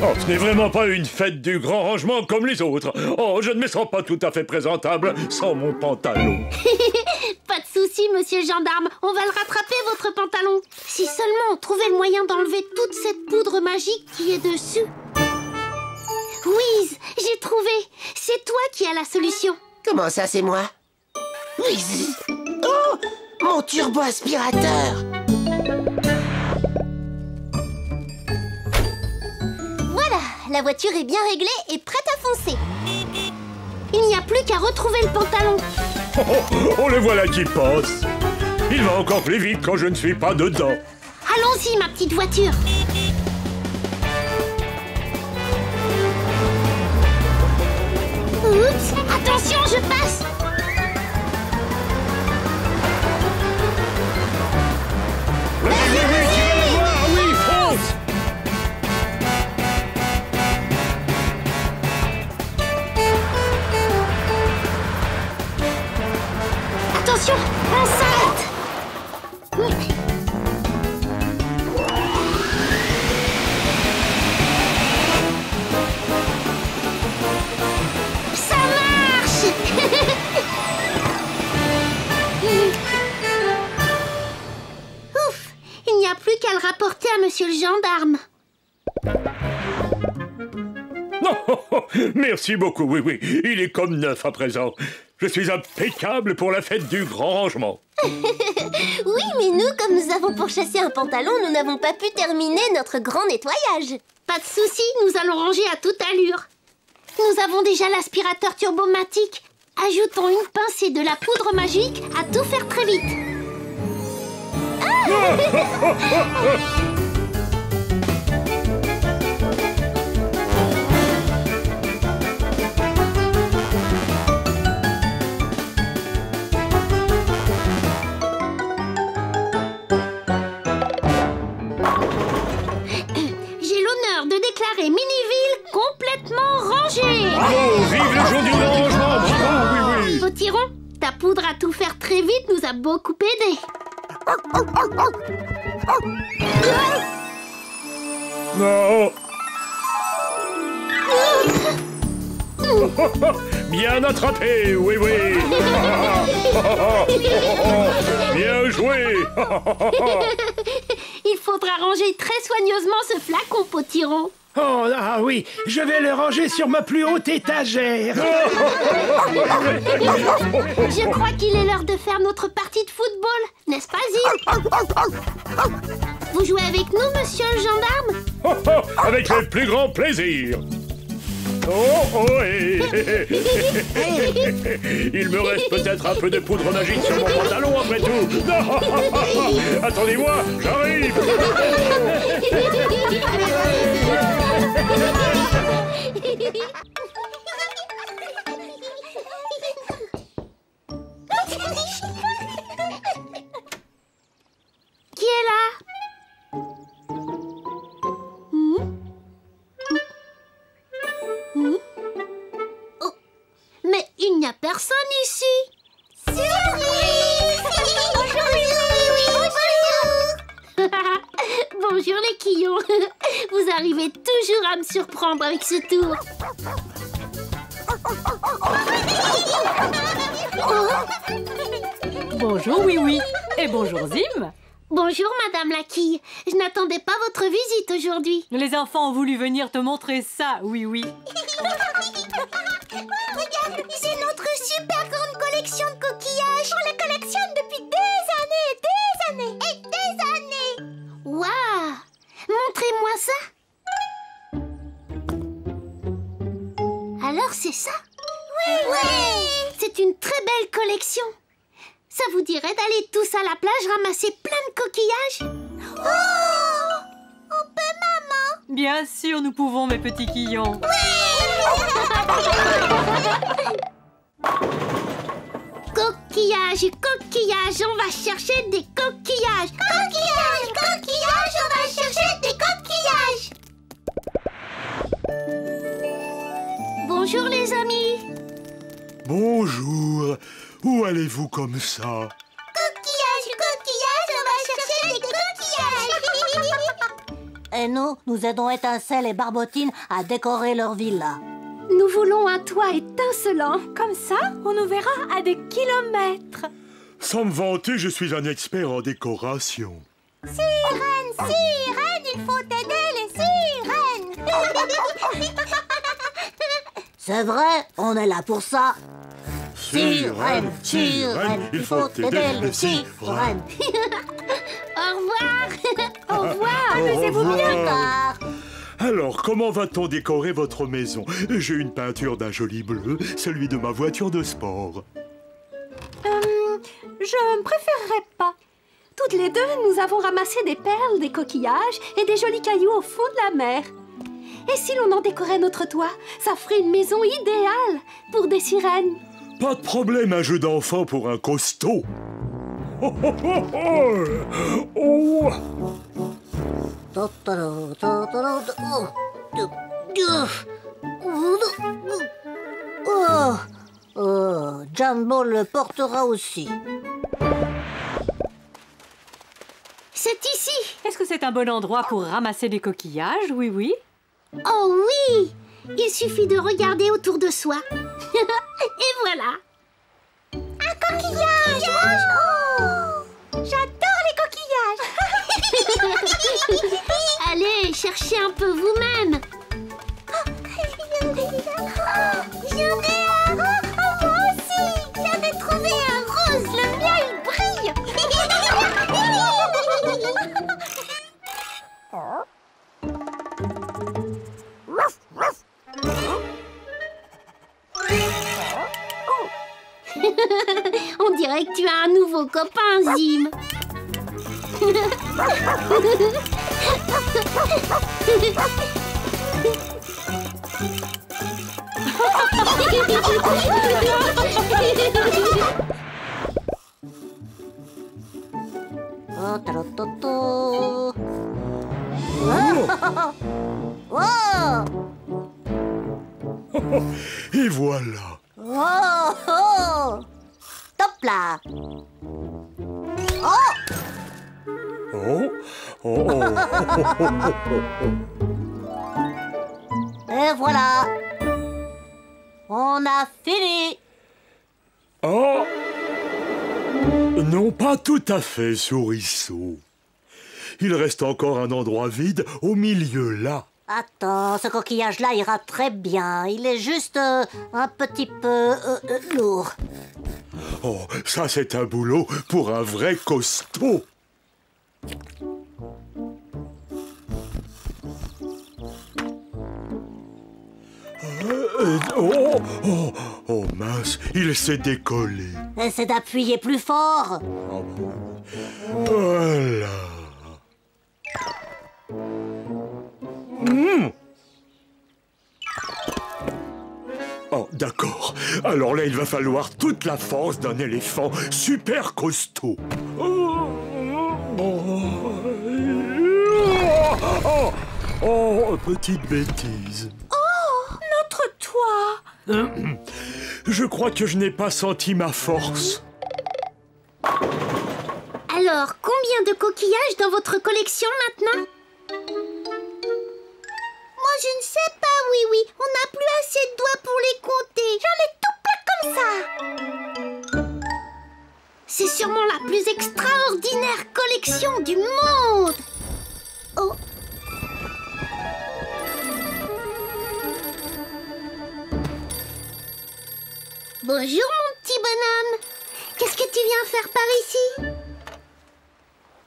Oh, ce n'est vraiment pas une fête du grand rangement comme les autres. Oh, je ne me sens pas tout à fait présentable sans mon pantalon. Pas de souci, monsieur le gendarme. On va le rattraper, votre pantalon. Si seulement on trouvait le moyen d'enlever toute cette poudre magique qui est dessus. Wiz, j'ai trouvé. C'est toi qui as la solution. Comment ça, c'est moi? Oui. Oh, mon turbo-aspirateur! Voilà, la voiture est bien réglée et prête à foncer. Il n'y a plus qu'à retrouver le pantalon. Oh, le voilà qui passe. Il va encore plus vite quand je ne suis pas dedans. Allons-y, ma petite voiture. Oups, attention, je passe. Oui, fonce. Attention, on s'arrête. Ça marche. Ouf, il n'y a plus qu'à le rapporter à monsieur le gendarme. Non, merci beaucoup, oui. Il est comme neuf à présent. Je suis impeccable pour la fête du grand rangement. Oui, mais nous, comme nous avons pourchassé un pantalon, nous n'avons pas pu terminer notre grand nettoyage. Pas de souci, nous allons ranger à toute allure. Nous avons déjà l'aspirateur turbomatique. Ajoutons une pincée de la poudre magique à tout faire très vite. J'ai l'honneur de déclarer Miniville complètement rangée. Oh, vive le jour du grand rangement. Oh, oui. Potiron, ta poudre à tout faire très vite nous a beaucoup aidé. Non. Bien attrapé, oui. Bien joué. Il faudra ranger très soigneusement ce flacon, Potiron. Oh, ah oui, je vais le ranger sur ma plus haute étagère. Je crois qu'il est l'heure de faire notre partie de football, n'est-ce pas, Zim? Vous jouez avec nous, monsieur le gendarme? Avec le plus grand plaisir. Oh, il me reste peut-être un peu de poudre magique sur mon pantalon après tout. Attendez-moi, j'arrive. Qui est là? Oh, mais il n'y a personne ici. Surprise! Bonjour! Bonjour les quillons. Vous arrivez toujours à me surprendre avec ce tour. Bonjour, oui, oui. Et bonjour, Zim. Bonjour Madame la Quille. Je n'attendais pas votre visite aujourd'hui. Les enfants ont voulu venir te montrer ça, oui, oui. Regarde, c'est notre super grande collection de coquillages. On les collectionne depuis des années et des années et des années. Waouh! Montrez-moi ça. Alors c'est ça? Oui. C'est une très belle collection. Ça vous dirait d'aller tous à la plage ramasser plein de coquillages? Oh! On peut, maman? Bien sûr, nous pouvons, mes petits quillons. Coquillages, coquillages, on va chercher des coquillages. Coquillages, coquillages, on va chercher des coquillages. Bonjour les amis. Bonjour. Où allez-vous comme ça? Coquillages, coquillages, on va chercher des coquillages. Et nous aidons Étincelle et Barbotine à décorer leur villa. Nous voulons un toit étincelant. Comme ça, on nous verra à des kilomètres. Sans me vanter, je suis un expert en décoration. Sirène, sirène, il faut aider les sirènes. C'est vrai, on est là pour ça. Sirène, sirène, il faut aider les sirènes. Au revoir. Au revoir, amusez-vous bien. Tard. Alors, comment va-t-on décorer votre maison? J'ai une peinture d'un joli bleu, celui de ma voiture de sport. Je ne préférerais pas. Toutes les deux, nous avons ramassé des perles, des coquillages et des jolis cailloux au fond de la mer. Et si l'on en décorait notre toit, ça ferait une maison idéale pour des sirènes. Pas de problème, un jeu d'enfant pour un costaud. Oh, oh, oh, oh. Jumbo le portera aussi. C'est ici. Est-ce que c'est un bon endroit pour ramasser des coquillages? Oui, oui. Oh oui. Il suffit de regarder autour de soi. Et voilà. Un coquillage. Oh, j'adore les coquillages. Allez, cherchez un peu vous-même. J'en ai un. Moi aussi. J'avais trouvé un rose. Le mien, il brille. On dirait que tu as un nouveau copain, Zim. Oh, tarototo. Oh. Et voilà. Oh, oh. Top là. Oh. Oh, oh, oh. Et voilà. On a fini. Oh. Non, pas tout à fait, Souriceau. Il reste encore un endroit vide au milieu, là. Attends, ce coquillage-là ira très bien. Il est juste un petit peu lourd. Oh, ça c'est un boulot pour un vrai costaud. Oh mince, il s'est décollé. Essaie d'appuyer plus fort. Voilà. Oh, d'accord. Alors là, il va falloir toute la force d'un éléphant super costaud. Oh, petite bêtise. Oh, notre toit. Je crois que je n'ai pas senti ma force. Alors Alors, combien de coquillages dans votre collection maintenant? Moi, je ne sais pas, oui. On n'a plus assez de doigts pour les compter. J'en ai tout plein comme ça. C'est sûrement la plus extraordinaire collection du monde. Oh. Bonjour, mon petit bonhomme. Qu'est-ce que tu viens faire par ici?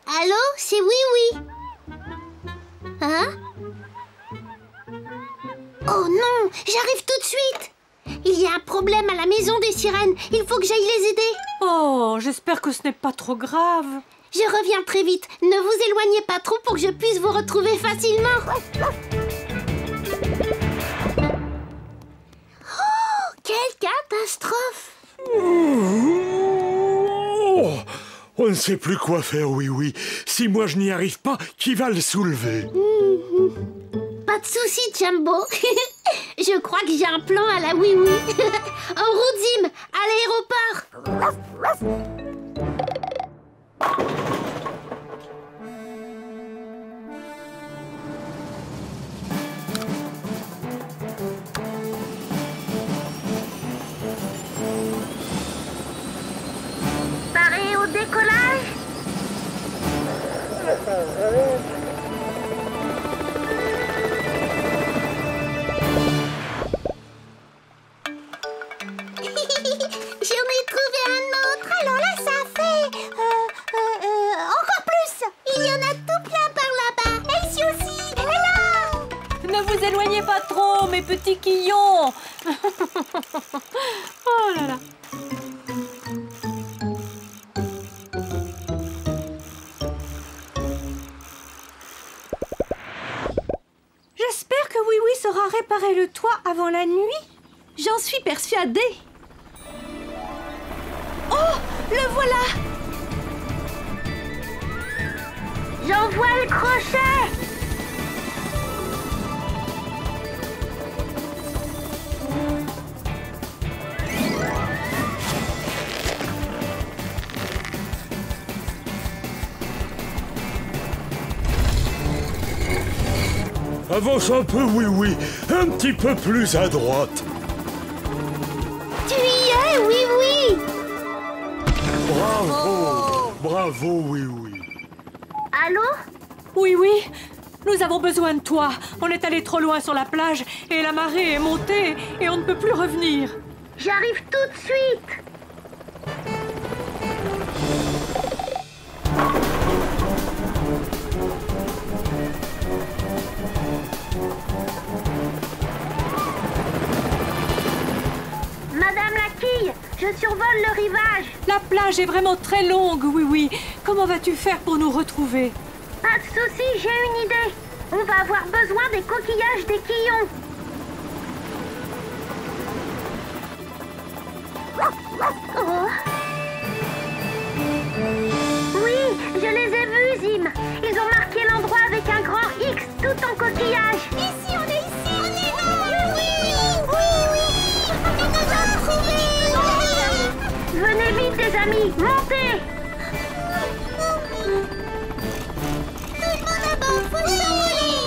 Allô, c'est Oui. Hein? Oh non, j'arrive tout de suite. Il y a un problème à la maison des sirènes. Il faut que j'aille les aider. Oh, j'espère que ce n'est pas trop grave. Je reviens très vite. Ne vous éloignez pas trop pour que je puisse vous retrouver facilement. Oh, quelle catastrophe! Oh, on ne sait plus quoi faire, oui. Si moi je n'y arrive pas, qui va le soulever? Pas de souci, Jumbo. Je crois que j'ai un plan à la Oui. En route, Zim, à l'aéroport. Paré au décollage. J'en ai trouvé un autre. Alors là, ça fait... encore plus. Il y en a tout plein par là-bas. Et ici aussi. Et là. Ne vous éloignez pas trop, mes petits quillons. Oh là là. J'espère que Oui saura réparer le toit avant la nuit. J'en suis persuadée. Oh, le voilà. J'envoie le crochet. Avance un peu, oui. Un petit peu plus à droite. Tu y es, Oui. Bravo, oui. Allô? Oui, nous avons besoin de toi. On est allé trop loin sur la plage et la marée est montée et on ne peut plus revenir. J'arrive tout de suite. Madame la quille, je survole le rivage. La plage est vraiment très longue, Oui. Comment vas-tu faire pour nous retrouver? Pas de souci, j'ai une idée. On va avoir besoin des coquillages des quillons. Oh. Oui, je les ai vus, Zim. Ils ont marqué l'endroit avec un grand X tout en coquillage. Ici, on est ici. On est là. Oui. On nous a trouvés. Venez vite, les amis, montez. Tout le monde à bord, faut s'envoler.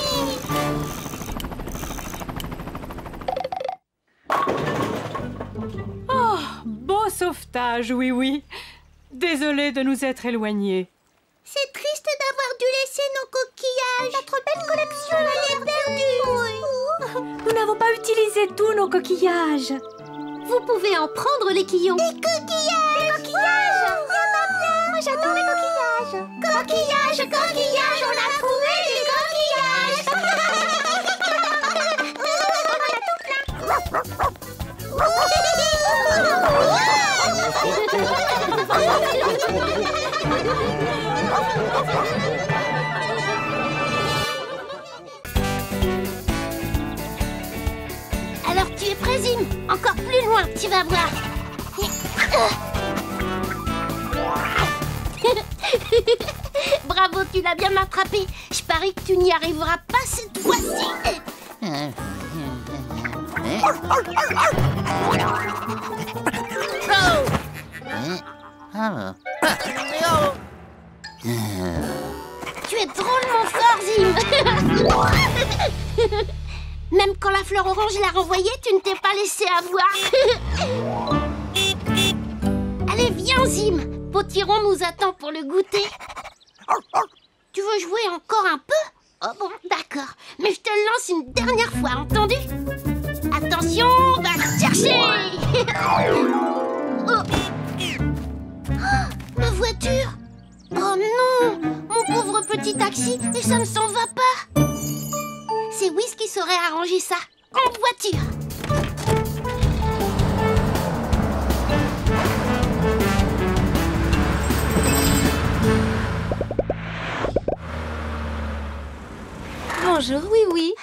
Oh, beau sauvetage, Oui. Désolée de nous être éloignés. C'est triste d'avoir dû laisser nos coquillages. Notre belle collection, elle est perdue. Nous n'avons pas utilisé tous nos coquillages. Vous pouvez en prendre, les quillons. Des coquillages. Il y en a plein. Moi, j'adore les coquillages. Coquillages, on a trouvé des coquillages. On a tout plein. Alors tu es prêt, Zim? Encore plus loin, tu vas voir. Bravo, tu l'as bien attrapé. Je parie que tu n'y arriveras pas cette fois-ci. Tu es drôlement fort, Zim. Même quand la fleur orange l'a renvoyée, tu ne t'es pas laissé avoir. Allez, viens, Zim. Potiron nous attend pour le goûter. Tu veux jouer encore un peu? Oh bon, d'accord. Mais je te le lance une dernière fois, entendu? Attention, va chercher. Oh. Oh, ma voiture. Oh non, mon pauvre petit taxi, et ça ne s'en va pas. C'est Wiz qui saurait arranger ça. En voiture. Bonjour, oui.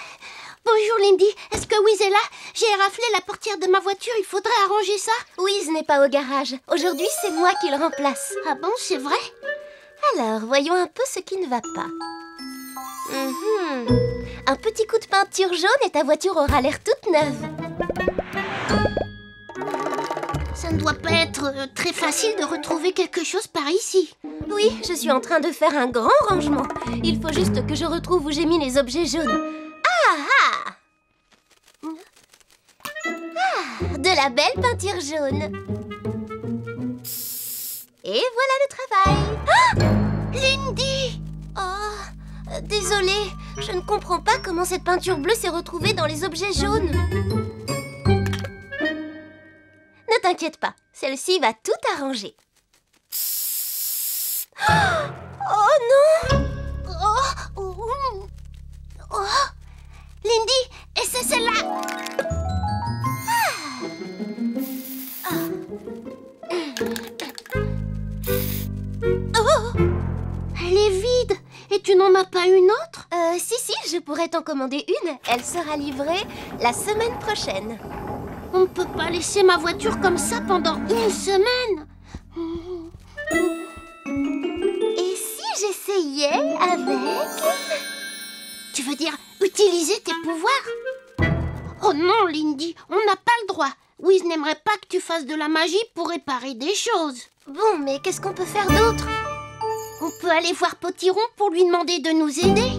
Bonjour, Lindy. Est-ce que Wiz est là? J'ai raflé la portière de ma voiture, il faudrait arranger ça. Wiz n'est pas au garage. Aujourd'hui, c'est moi qui le remplace. Ah bon, c'est vrai? Alors, voyons un peu ce qui ne va pas. Un petit coup de peinture jaune et ta voiture aura l'air toute neuve. Ça ne doit pas être très facile de retrouver quelque chose par ici. Oui, je suis en train de faire un grand rangement. Il faut juste que je retrouve où j'ai mis les objets jaunes. De la belle peinture jaune. Et voilà le travail. Lindy! Oh, désolée, je ne comprends pas comment cette peinture bleue s'est retrouvée dans les objets jaunes. Ne t'inquiète pas, celle-ci va tout arranger. Oh non! Oh. Lindy, et c'est celle-là! Oh! Elle est vide! Et tu n'en as pas une autre? Si, je pourrais t'en commander une. Elle sera livrée la semaine prochaine. On ne peut pas laisser ma voiture comme ça pendant une semaine. Et si j'essayais avec... Tu veux dire utiliser tes pouvoirs? Oh non, Lindy, on n'a pas le droit. Wiz n'aimerait pas que tu fasses de la magie pour réparer des choses. Bon, mais qu'est-ce qu'on peut faire d'autre? On peut aller voir Potiron pour lui demander de nous aider.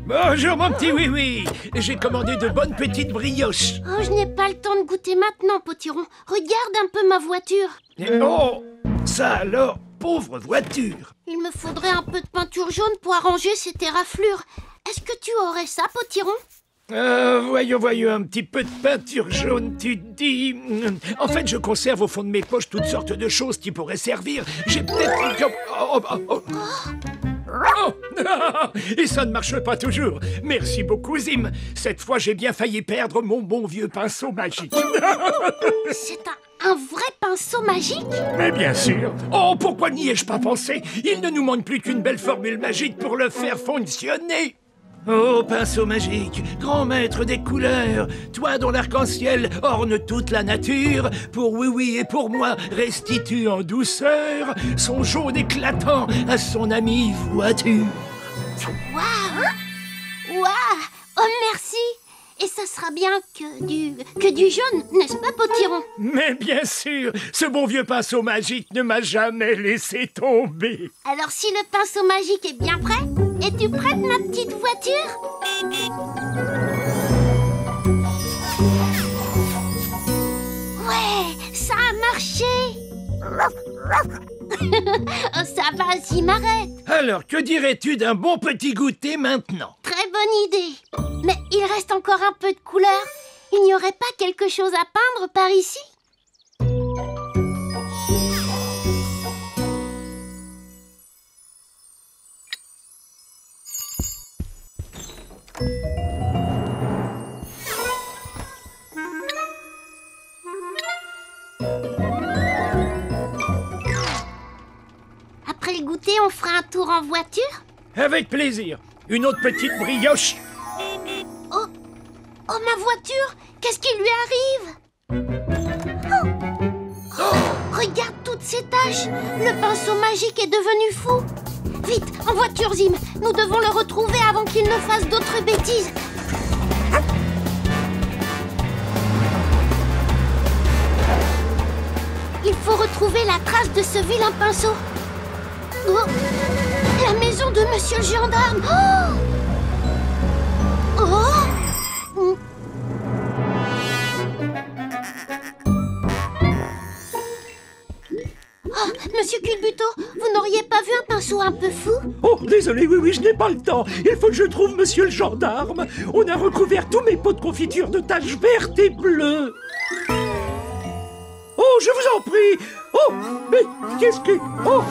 Bonjour mon petit oui-oui. J'ai commandé de bonnes petites brioches. Oh, je n'ai pas le temps de goûter maintenant, Potiron. Regarde un peu ma voiture. Oh, ça alors, pauvre voiture. Il me faudrait un peu de peinture jaune pour arranger ces éraflures. Est-ce que tu aurais ça, Potiron? Voyons, un petit peu de peinture jaune, tu dis... En fait, je conserve au fond de mes poches toutes sortes de choses qui pourraient servir. J'ai peut-être... Et ça ne marche pas toujours. Merci beaucoup, Zim. Cette fois, j'ai bien failli perdre mon bon vieux pinceau magique. C'est un vrai pinceau magique? Mais bien sûr. Oh, pourquoi n'y ai-je pas pensé? Il ne nous manque plus qu'une belle formule magique pour le faire fonctionner. Oh, pinceau magique, grand maître des couleurs, toi dont l'arc-en-ciel orne toute la nature, pour oui et pour moi restitue en douceur son jaune éclatant à son amie voiture. Waouh! Oh, merci! Et ça sera bien que du jaune, n'est-ce pas, Potiron? Mais bien sûr, ce bon vieux pinceau magique ne m'a jamais laissé tomber. Alors si le pinceau magique est bien prêt, es-tu prête, ma petite voiture? Ouais, ça a marché! Oh, ça va, Zim, arrête! Alors, que dirais-tu d'un bon petit goûter maintenant? Très bonne idée! Mais il reste encore un peu de couleur. Il n'y aurait pas quelque chose à peindre par ici? Après le goûter, on fera un tour en voiture? Avec plaisir. Une autre petite brioche. Oh, ma voiture! Qu'est-ce qui lui arrive? Oh, regarde toutes ces taches! Le pinceau magique est devenu fou! Vite, en voiture, Zim! Nous devons le retrouver avant qu'il ne fasse d'autres bêtises! trace de ce vilain pinceau. Oh, la maison de Monsieur le gendarme. Oh, oh. Oh, Monsieur Culbuto, vous n'auriez pas vu un pinceau un peu fou? Oh, désolé, oui, je n'ai pas le temps. Il faut que je trouve monsieur le gendarme. On a recouvert tous mes pots de confiture de taches vertes et bleues. Oh, je vous en prie. Oh, mais qu'est-ce que... Oh,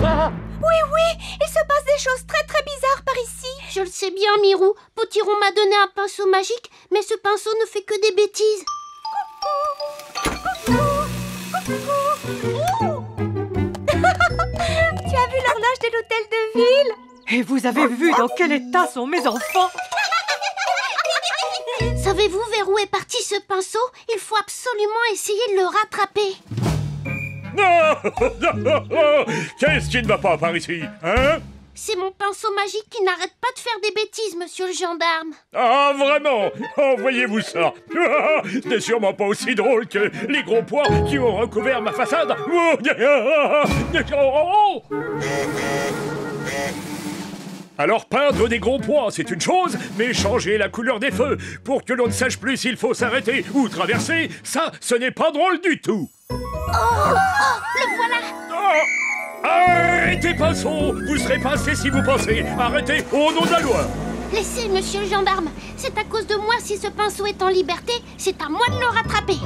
là, Oui, il se passe des choses très bizarres par ici. Je le sais bien, Mirou. Potiron m'a donné un pinceau magique, mais ce pinceau ne fait que des bêtises. Tu as vu l'horloge de l'hôtel de ville? Et vous avez vu dans quel état sont mes enfants? Savez-vous vers où est parti ce pinceau? Il faut absolument essayer de le rattraper. Qu'est-ce qui ne va pas par ici, hein? C'est mon pinceau magique qui n'arrête pas de faire des bêtises, monsieur le gendarme. Ah, vraiment? Envoyez-vous ça. Ce n'est sûrement pas aussi drôle que les gros pois qui ont recouvert ma façade. Alors peindre des gros pois, c'est une chose, mais changer la couleur des feux pour que l'on ne sache plus s'il faut s'arrêter ou traverser, ça, ce n'est pas drôle du tout. Le voilà. Arrêtez, pinceau! Vous serez pincé si vous pensez. Arrêtez, au nom de la loi. Laissez, monsieur le gendarme. C'est à cause de moi si ce pinceau est en liberté. C'est à moi de le rattraper.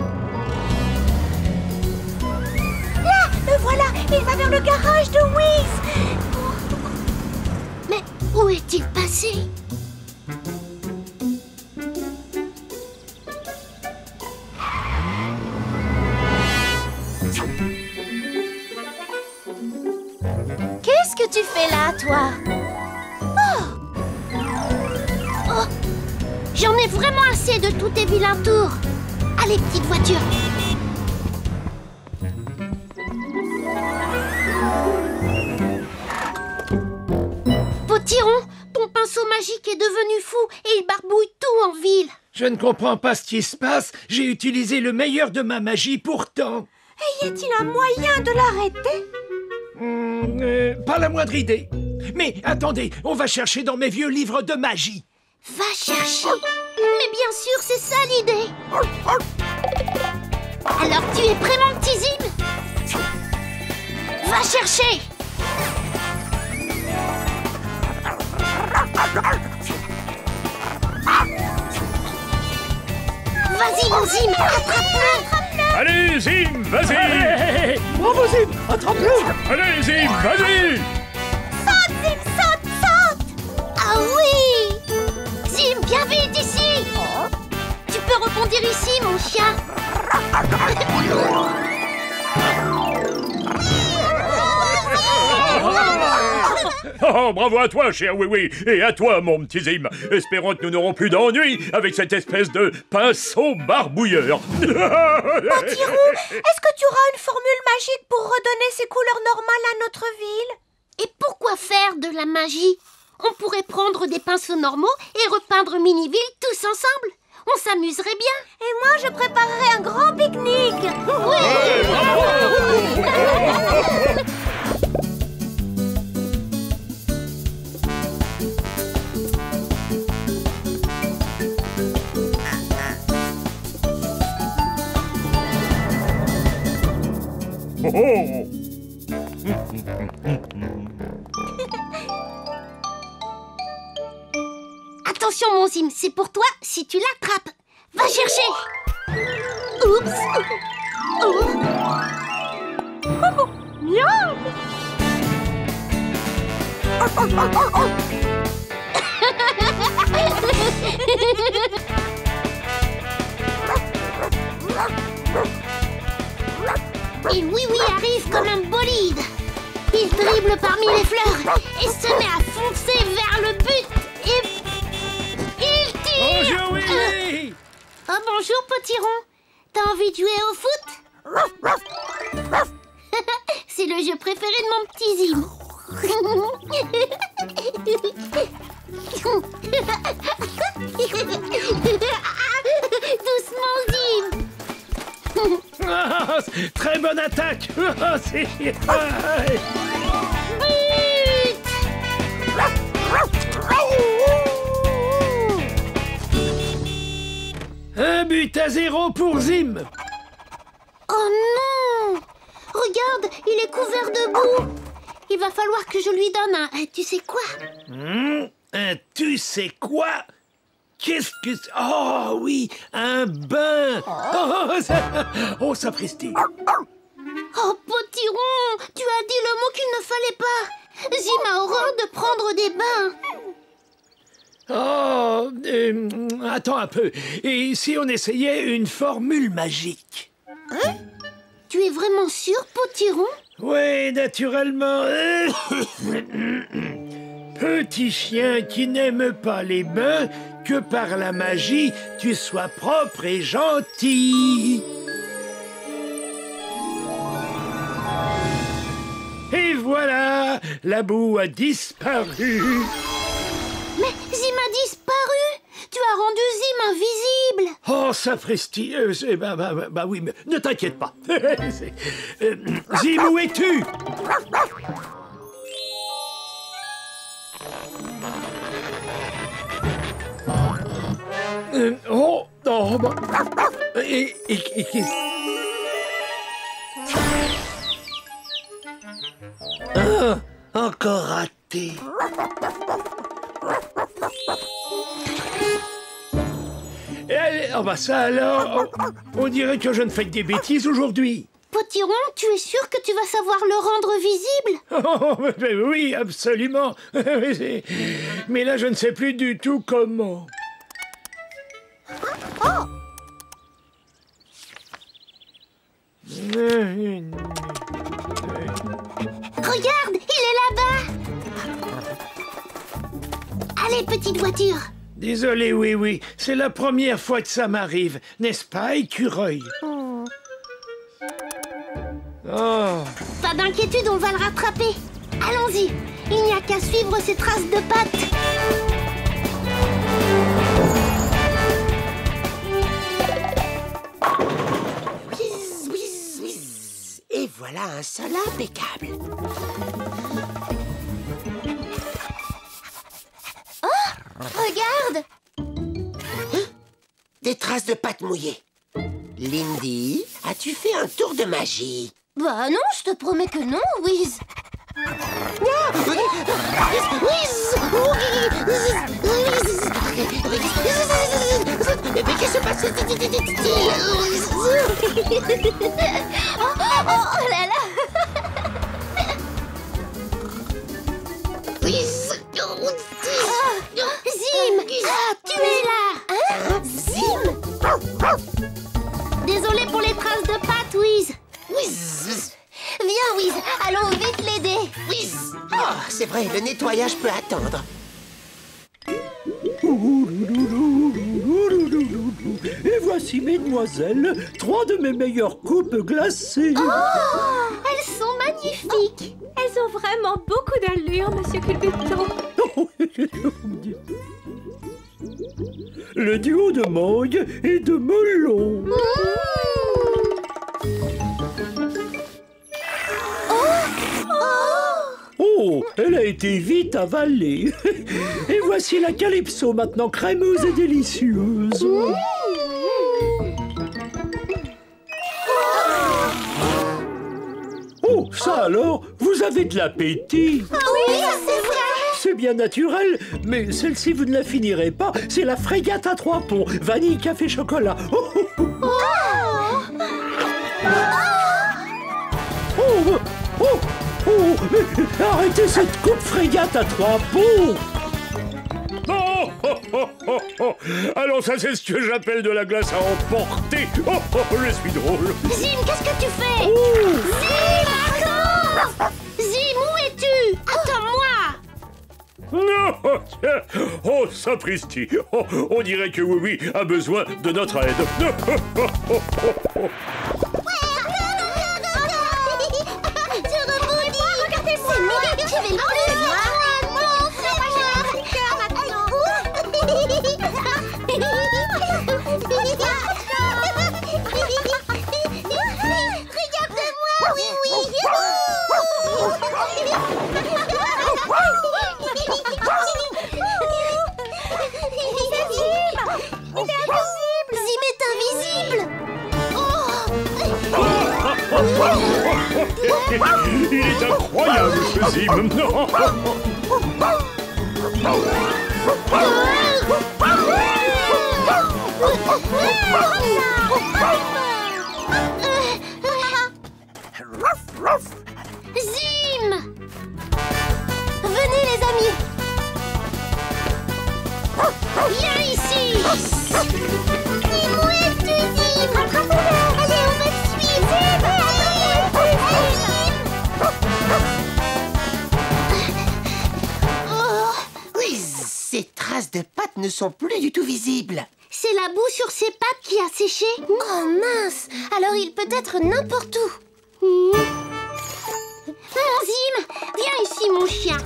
Là, le voilà. Il va vers le garage de Whis. Mais où est-il passé? Qu'est-ce que tu fais là, toi? Oh, j'en ai vraiment assez de tous tes vilains tours. Allez, petite voiture. Potiron, ton pinceau magique est devenu fou et il barbouille tout en ville. Je ne comprends pas ce qui se passe. J'ai utilisé le meilleur de ma magie pourtant. Et y a-t-il un moyen de l'arrêter? Pas la moindre idée. Mais attendez, on va chercher dans mes vieux livres de magie. Va chercher. Mais bien sûr, c'est ça l'idée. Alors tu es prêt, mon petit Zim? Va chercher. Vas-y, mon Zim, attrape-le. Allez, Zim, vas-y. Bravo, Zim, attrape-le. Allez, Zim, vas-y. Saute, Zim, saute, saute. Ah oui. Zim, viens vite ici. Tu peux rebondir ici, mon chien. Oh, bravo à toi, cher Oui-Oui, et à toi, mon petit Zim. Espérons que nous n'aurons plus d'ennuis avec cette espèce de pinceau barbouilleur. Potiron, est-ce que tu auras une formule magique pour redonner ses couleurs normales à notre ville? Et pourquoi faire de la magie? On pourrait prendre des pinceaux normaux et repeindre Miniville tous ensemble. On s'amuserait bien. Et moi, je préparerais un grand pique-nique. Oh. Attention, mon Zim, c'est pour toi si tu l'attrapes. Va chercher. Oups. Oh. Miaou. Et Oui-Oui arrive comme un bolide. Il dribble parmi les fleurs et se met à foncer vers le but. Et il tire. Bonjour, Oui-Oui. Oh, bonjour, Potiron. T'as envie de jouer au foot? C'est le jeu préféré de mon petit Zim. Doucement, Zim. attaque. C'est... Un but à 0 pour Zim. Oh non! Regarde, il est couvert de boue. Il va falloir que je lui donne un... tu sais quoi? Tu sais quoi? Qu'est-ce que... Oh oui, un bain. Oh, sapristi. Oh, Potiron, tu as dit le mot qu'il ne fallait pas. Zim a horreur de prendre des bains. Oh, attends un peu. Et si on essayait une formule magique? Hein? Tu es vraiment sûr, Potiron? Oui, naturellement. Petit chien qui n'aime pas les bains, que par la magie, tu sois propre et gentil. Et voilà, la boue a disparu. Mais Zim a disparu. Tu as rendu Zim invisible. Oh, sapristi. Bah oui, mais ne t'inquiète pas. Zim, où es-tu? Encore raté. Oh bah ça alors, on dirait que je ne fais que des bêtises aujourd'hui. Potiron, tu es sûr que tu vas savoir le rendre visible? Oh, oui, absolument. Mais là, je ne sais plus du tout comment. Oh! Regarde, il est là-bas. Allez, petite voiture. Désolé, oui, c'est la première fois que ça m'arrive, n'est-ce pas, écureuil? Oh. Pas d'inquiétude, on va le rattraper. Allons-y, il n'y a qu'à suivre ses traces de pattes. Et voilà un sol impeccable. Oh, regarde! Des traces de pâte mouillée. Lindy, as-tu fait un tour de magie? Bah non, je te promets que non, Wiz. Mais qu'est-ce qui se passe? Oh là là. Zim, tu es là. Hein? Zim? Désolé pour les traces de pattes, Wiz. Viens, Wiz, allons vite l'aider. Oh, c'est vrai, le nettoyage peut attendre. Et voici, mesdemoiselles, 3 de mes meilleures coupes glacées. Oh, elles sont magnifiques. Elles ont vraiment beaucoup d'allure, Monsieur Culbuto. Le duo de mangue et de melon. Oh, elle a été vite avalée. Et voici la calypso, maintenant crémeuse et délicieuse. Oh, ça alors, vous avez de l'appétit. Ah oui, c'est vrai. C'est bien naturel, mais celle-ci, vous ne la finirez pas. C'est la frégate à 3 ponts, vanille, café, chocolat. Oh, oh, oh. Oh, oh, oh, mais arrêtez cette coupe frégate à 3 ponts. Oh, oh, oh, oh, oh. Alors ça, c'est ce que j'appelle de la glace à emporter. Oh, oh, je suis drôle. Zim, qu'est-ce que tu fais? Zim, attends! Zim, où es-tu? Attends-moi! Non, tiens. Oh, sapristi. Oh, on dirait que oui a besoin de notre aide. Il est incroyable, ce Zim. Zim! Venez, les amis! Viens ici! Zim, où es-tu, Zim? Rattrapez-le! Allez, on va te suivre! Oui, ces traces de pattes ne sont plus du tout visibles. C'est la boue sur ses pattes qui a séché. Oh mince! Alors il peut être n'importe où. Mon Zim, viens ici, mon chien.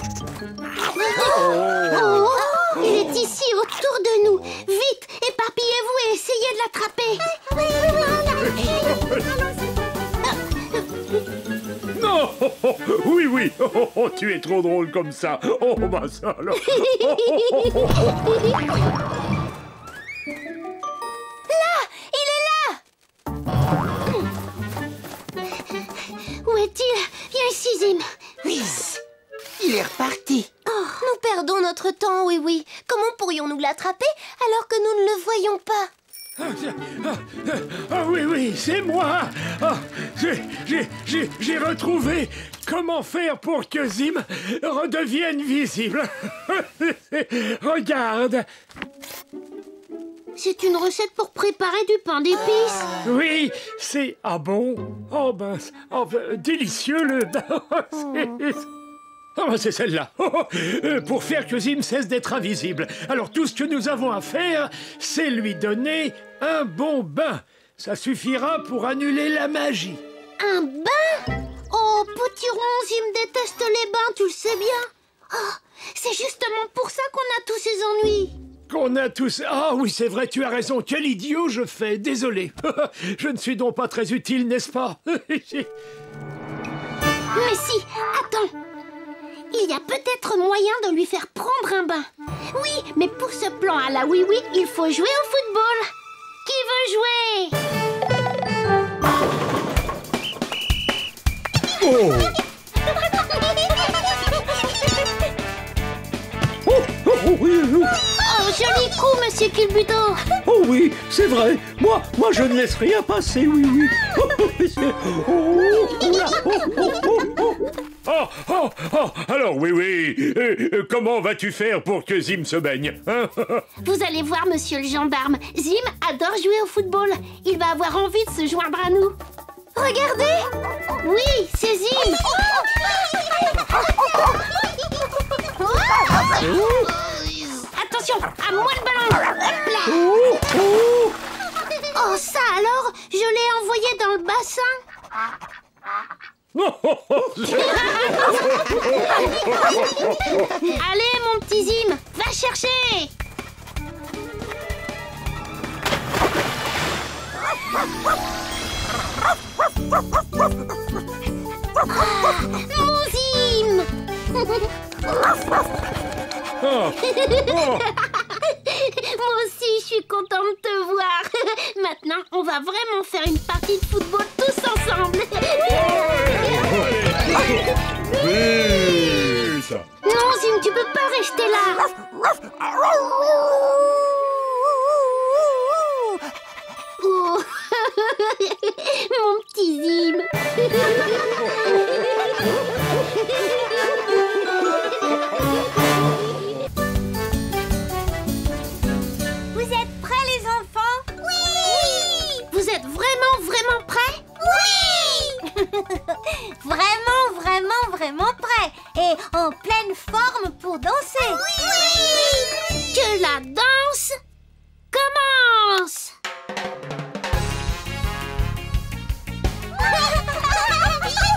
Oh, il est ici, autour de nous. Vite, éparpillez-vous et essayez de l'attraper. Non. Oui, oui. Tu es trop drôle comme ça. Oh, bah ça alors. Là, il est là. Où est-il? Viens ici, Zim. Oui, il est reparti. Oh, nous perdons notre temps, oui. Comment pourrions-nous l'attraper alors que nous ne le voyons pas? Ah oui, c'est moi. J'ai retrouvé comment faire pour que Zim redevienne visible. Regarde. C'est une recette pour préparer du pain d'épices. Oui, c'est... Ah bon? Oh ben, délicieux le... c'est celle-là. Pour faire que Zim cesse d'être invisible. Alors tout ce que nous avons à faire, c'est lui donner un bon bain. Ça suffira pour annuler la magie. Un bain? Oh, petit rond, Zim déteste les bains, tu le sais bien. Oh, c'est justement pour ça qu'on a tous ces ennuis. Qu'on a tous... Ah oui, c'est vrai, tu as raison. Quel idiot je fais. Désolé. Je ne suis donc pas très utile, n'est-ce pas? Mais si, attends. Il y a peut-être moyen de lui faire prendre un bain. Oui, mais pour ce plan à la oui-oui, il faut jouer au football. Qui veut jouer? Oh! Oh, joli coup, monsieur Culbuto. Oh oui, c'est vrai. Moi, je ne laisse rien passer, oui. Alors, oui. Comment vas-tu faire pour que Zim se baigne, hein? Vous allez voir, monsieur le gendarme. Zim adore jouer au football. Il va avoir envie de se joindre à nous. Regardez! Oui, c'est Zim. Attention, à moi le ballon. Hop là. Oh, ça alors? Je l'ai envoyé dans le bassin. Allez, mon petit Zim, va chercher. Mon Zim. Moi aussi, je suis contente de te voir. Maintenant, on va vraiment faire une partie de football tous ensemble. Oui, ça. Non, Zim, tu peux pas rester là. Oh. Mon petit Zim. Vous êtes prêts, les enfants? Oui! Vous êtes vraiment prêts? Oui! Vraiment prêts. Et en pleine forme pour danser. Oui! Que la danse commence! Yeah!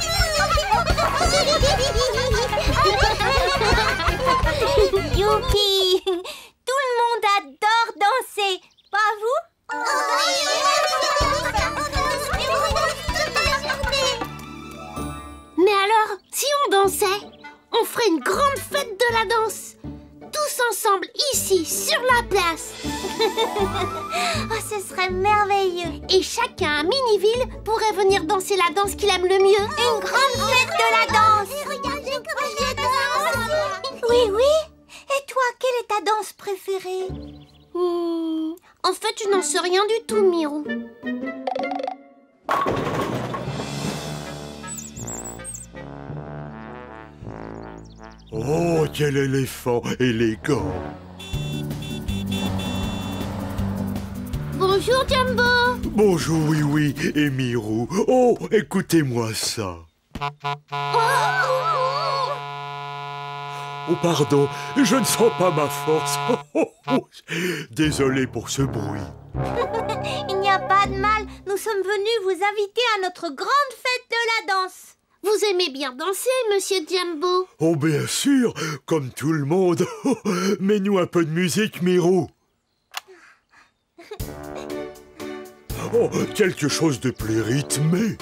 tous ensemble, ici, sur la place. Oh, ce serait merveilleux. Et chacun à Miniville pourrait venir danser la danse qu'il aime le mieux. Une grande fête de la danse. Regardez comment je danse. Oui, oui. Et toi, quelle est ta danse préférée? En fait, je n'en sais rien du tout, Mirou. Oh, quel éléphant élégant! Bonjour, Jumbo. Bonjour, oui, et Mirou. Oh, écoutez-moi ça. Oh, pardon, je ne sens pas ma force. Désolé pour ce bruit. Il n'y a pas de mal. Nous sommes venus vous inviter à notre grande fête de la danse. Vous aimez bien danser, Monsieur Jumbo? Oh, bien sûr, comme tout le monde. Mets-nous un peu de musique, Mirou. Oh, quelque chose de plus rythmé.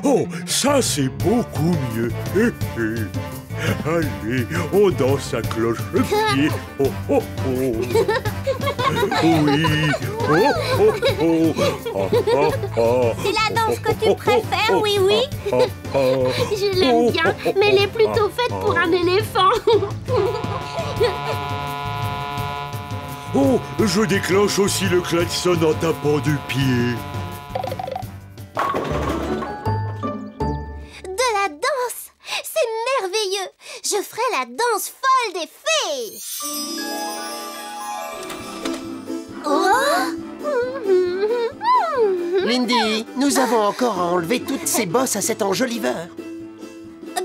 Oh, ça c'est beaucoup mieux. Allez, on danse à cloche-pied. Oh, oh, oh. Oui. Oh, oh, oh. Oh, oh, oh. C'est la danse que tu préfères, oui, oui. Je l'aime bien, mais elle est plutôt faite pour un éléphant. Oh, je déclenche aussi le klaxon en tapant du pied. De la danse, c'est merveilleux. Je ferai la danse folle des fées. Lindy, nous avons encore à enlever toutes ces bosses à cet enjoliveur.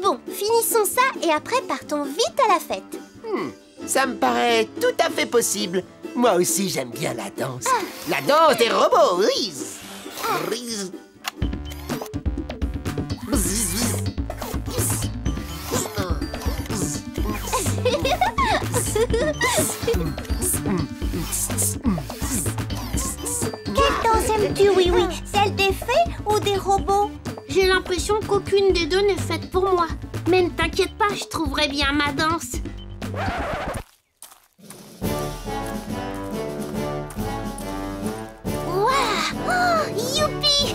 Bon, finissons ça et après partons vite à la fête. Ça me paraît tout à fait possible. Moi aussi, j'aime bien la danse. La danse des robots, oui. Quelle danse aimes-tu, oui, oui? Celle des fées ou des robots? J'ai l'impression qu'aucune des deux n'est faite pour moi. Mais ne t'inquiète pas, je trouverai bien ma danse. Waouh! Oh, youpi!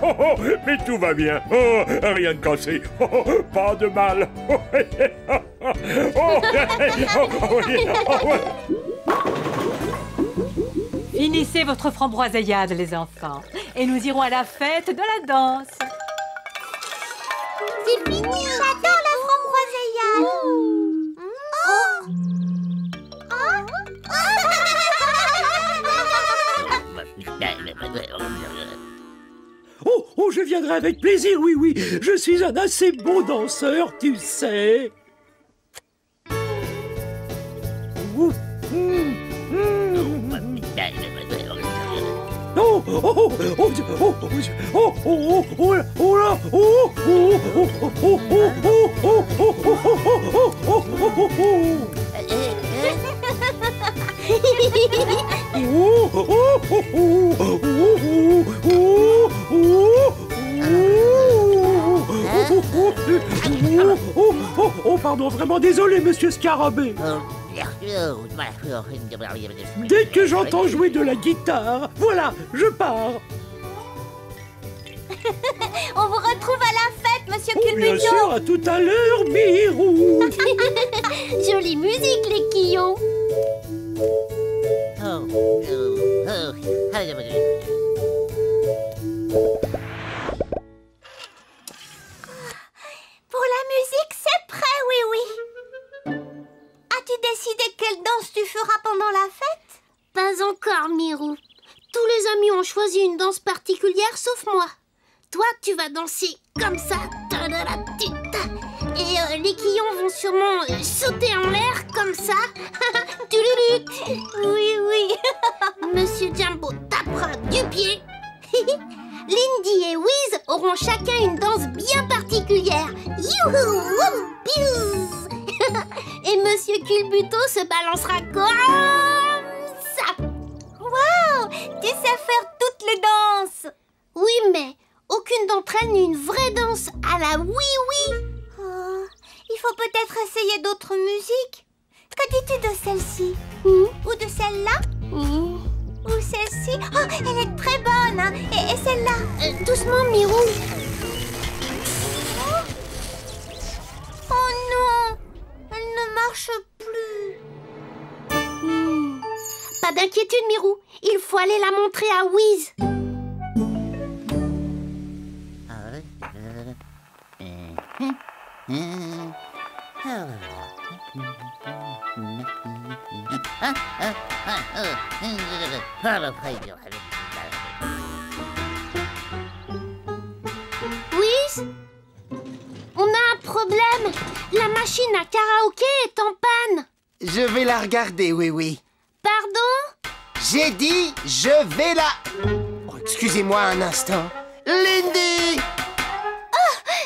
Oh, mais tout va bien. Oh, rien de cassé. Oh, pas de mal. Finissez votre framboisillade, les enfants, et nous irons à la fête de la danse. C'est fini! J'adore la framboisillade! Oh, oh, je viendrai avec plaisir, oui, oui. Je suis un assez bon danseur, tu sais. Oh, oh, oh, oh, oh, oh, oh, oh, oh, là, oh, oh, oh, oh, oh, oh, pardon, vraiment désolé, monsieur Scarabée. Dès que j'entends jouer de la guitare, voilà, je pars. On vous retrouve à la fête, monsieur Culbuto. Bien sûr, à tout à l'heure, Mirou. Jolie musique, les quillons. Pour la musique, c'est prêt, oui, oui. As-tu décidé quelle danse tu feras pendant la fête? Pas encore, Mirou. Tous les amis ont choisi une danse particulière, sauf moi. Toi, tu vas danser comme ça. Et les quillons vont sûrement sauter en l'air comme ça. ça. Waouh! Tu sais faire toutes les danses. Oui, mais aucune d'entre elles n'est une vraie danse à la oui-oui. Oh, il faut peut-être essayer d'autres musiques. Que dis-tu de celle-ci? Ou de celle-là? Ou celle-ci? Oh, elle est très bonne, hein? Et celle-là? Doucement, Mirou. Oh non! Elle ne marche plus. Pas d'inquiétude, Mirou. Il faut aller la montrer à Wiz. Wiz, on a un problème. La machine à karaoké est en panne. Je vais la regarder, oui. Pardon? J'ai dit, je vais la... Oh, excusez-moi un instant. Lindy!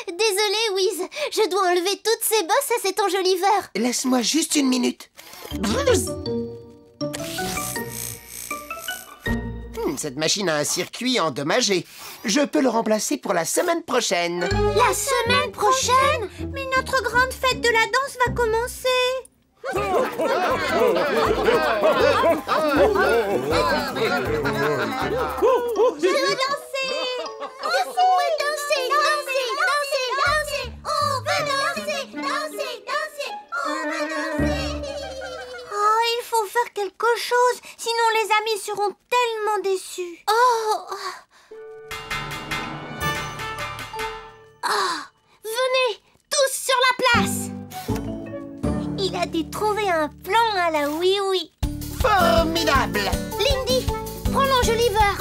Désolée, Wiz. Je dois enlever toutes ces bosses à cet enjoliveur. Laisse-moi juste une minute. Cette machine a un circuit endommagé. Je peux le remplacer pour la semaine prochaine. La semaine prochaine? Mais notre grande fête de la danse va commencer. Je veux danser. Laissez-moi danser. On veut danser. On veut danser. Oh, il faut faire quelque chose, sinon les amis seront tellement déçus. Venez, tous sur la place. Il a dû trouver un plan à la oui-oui. Formidable! Lindy, prends l'enjoliveur.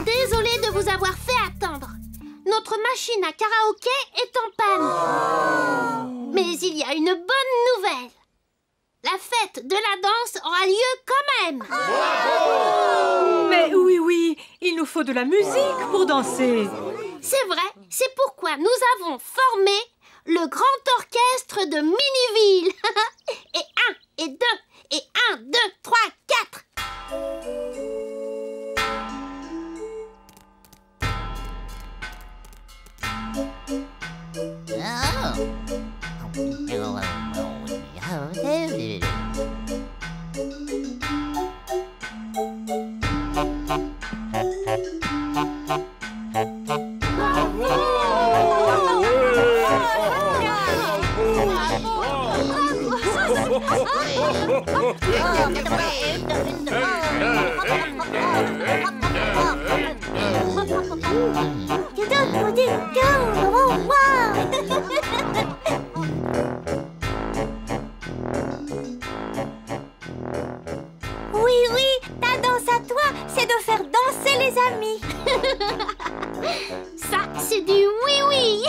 Désolée de vous avoir fait attendre. Notre machine à karaoké est en panne. Mais il y a une bonne nouvelle. La fête de la danse aura lieu quand même. Mais oui, il nous faut de la musique pour danser. C'est vrai, c'est pourquoi nous avons formé le grand orchestre de Miniville. Et 1, et 2, et 1, 2, 3, 4. Oui, ta danse à toi, c'est de faire danser les amis. Ça, c'est du oui-oui.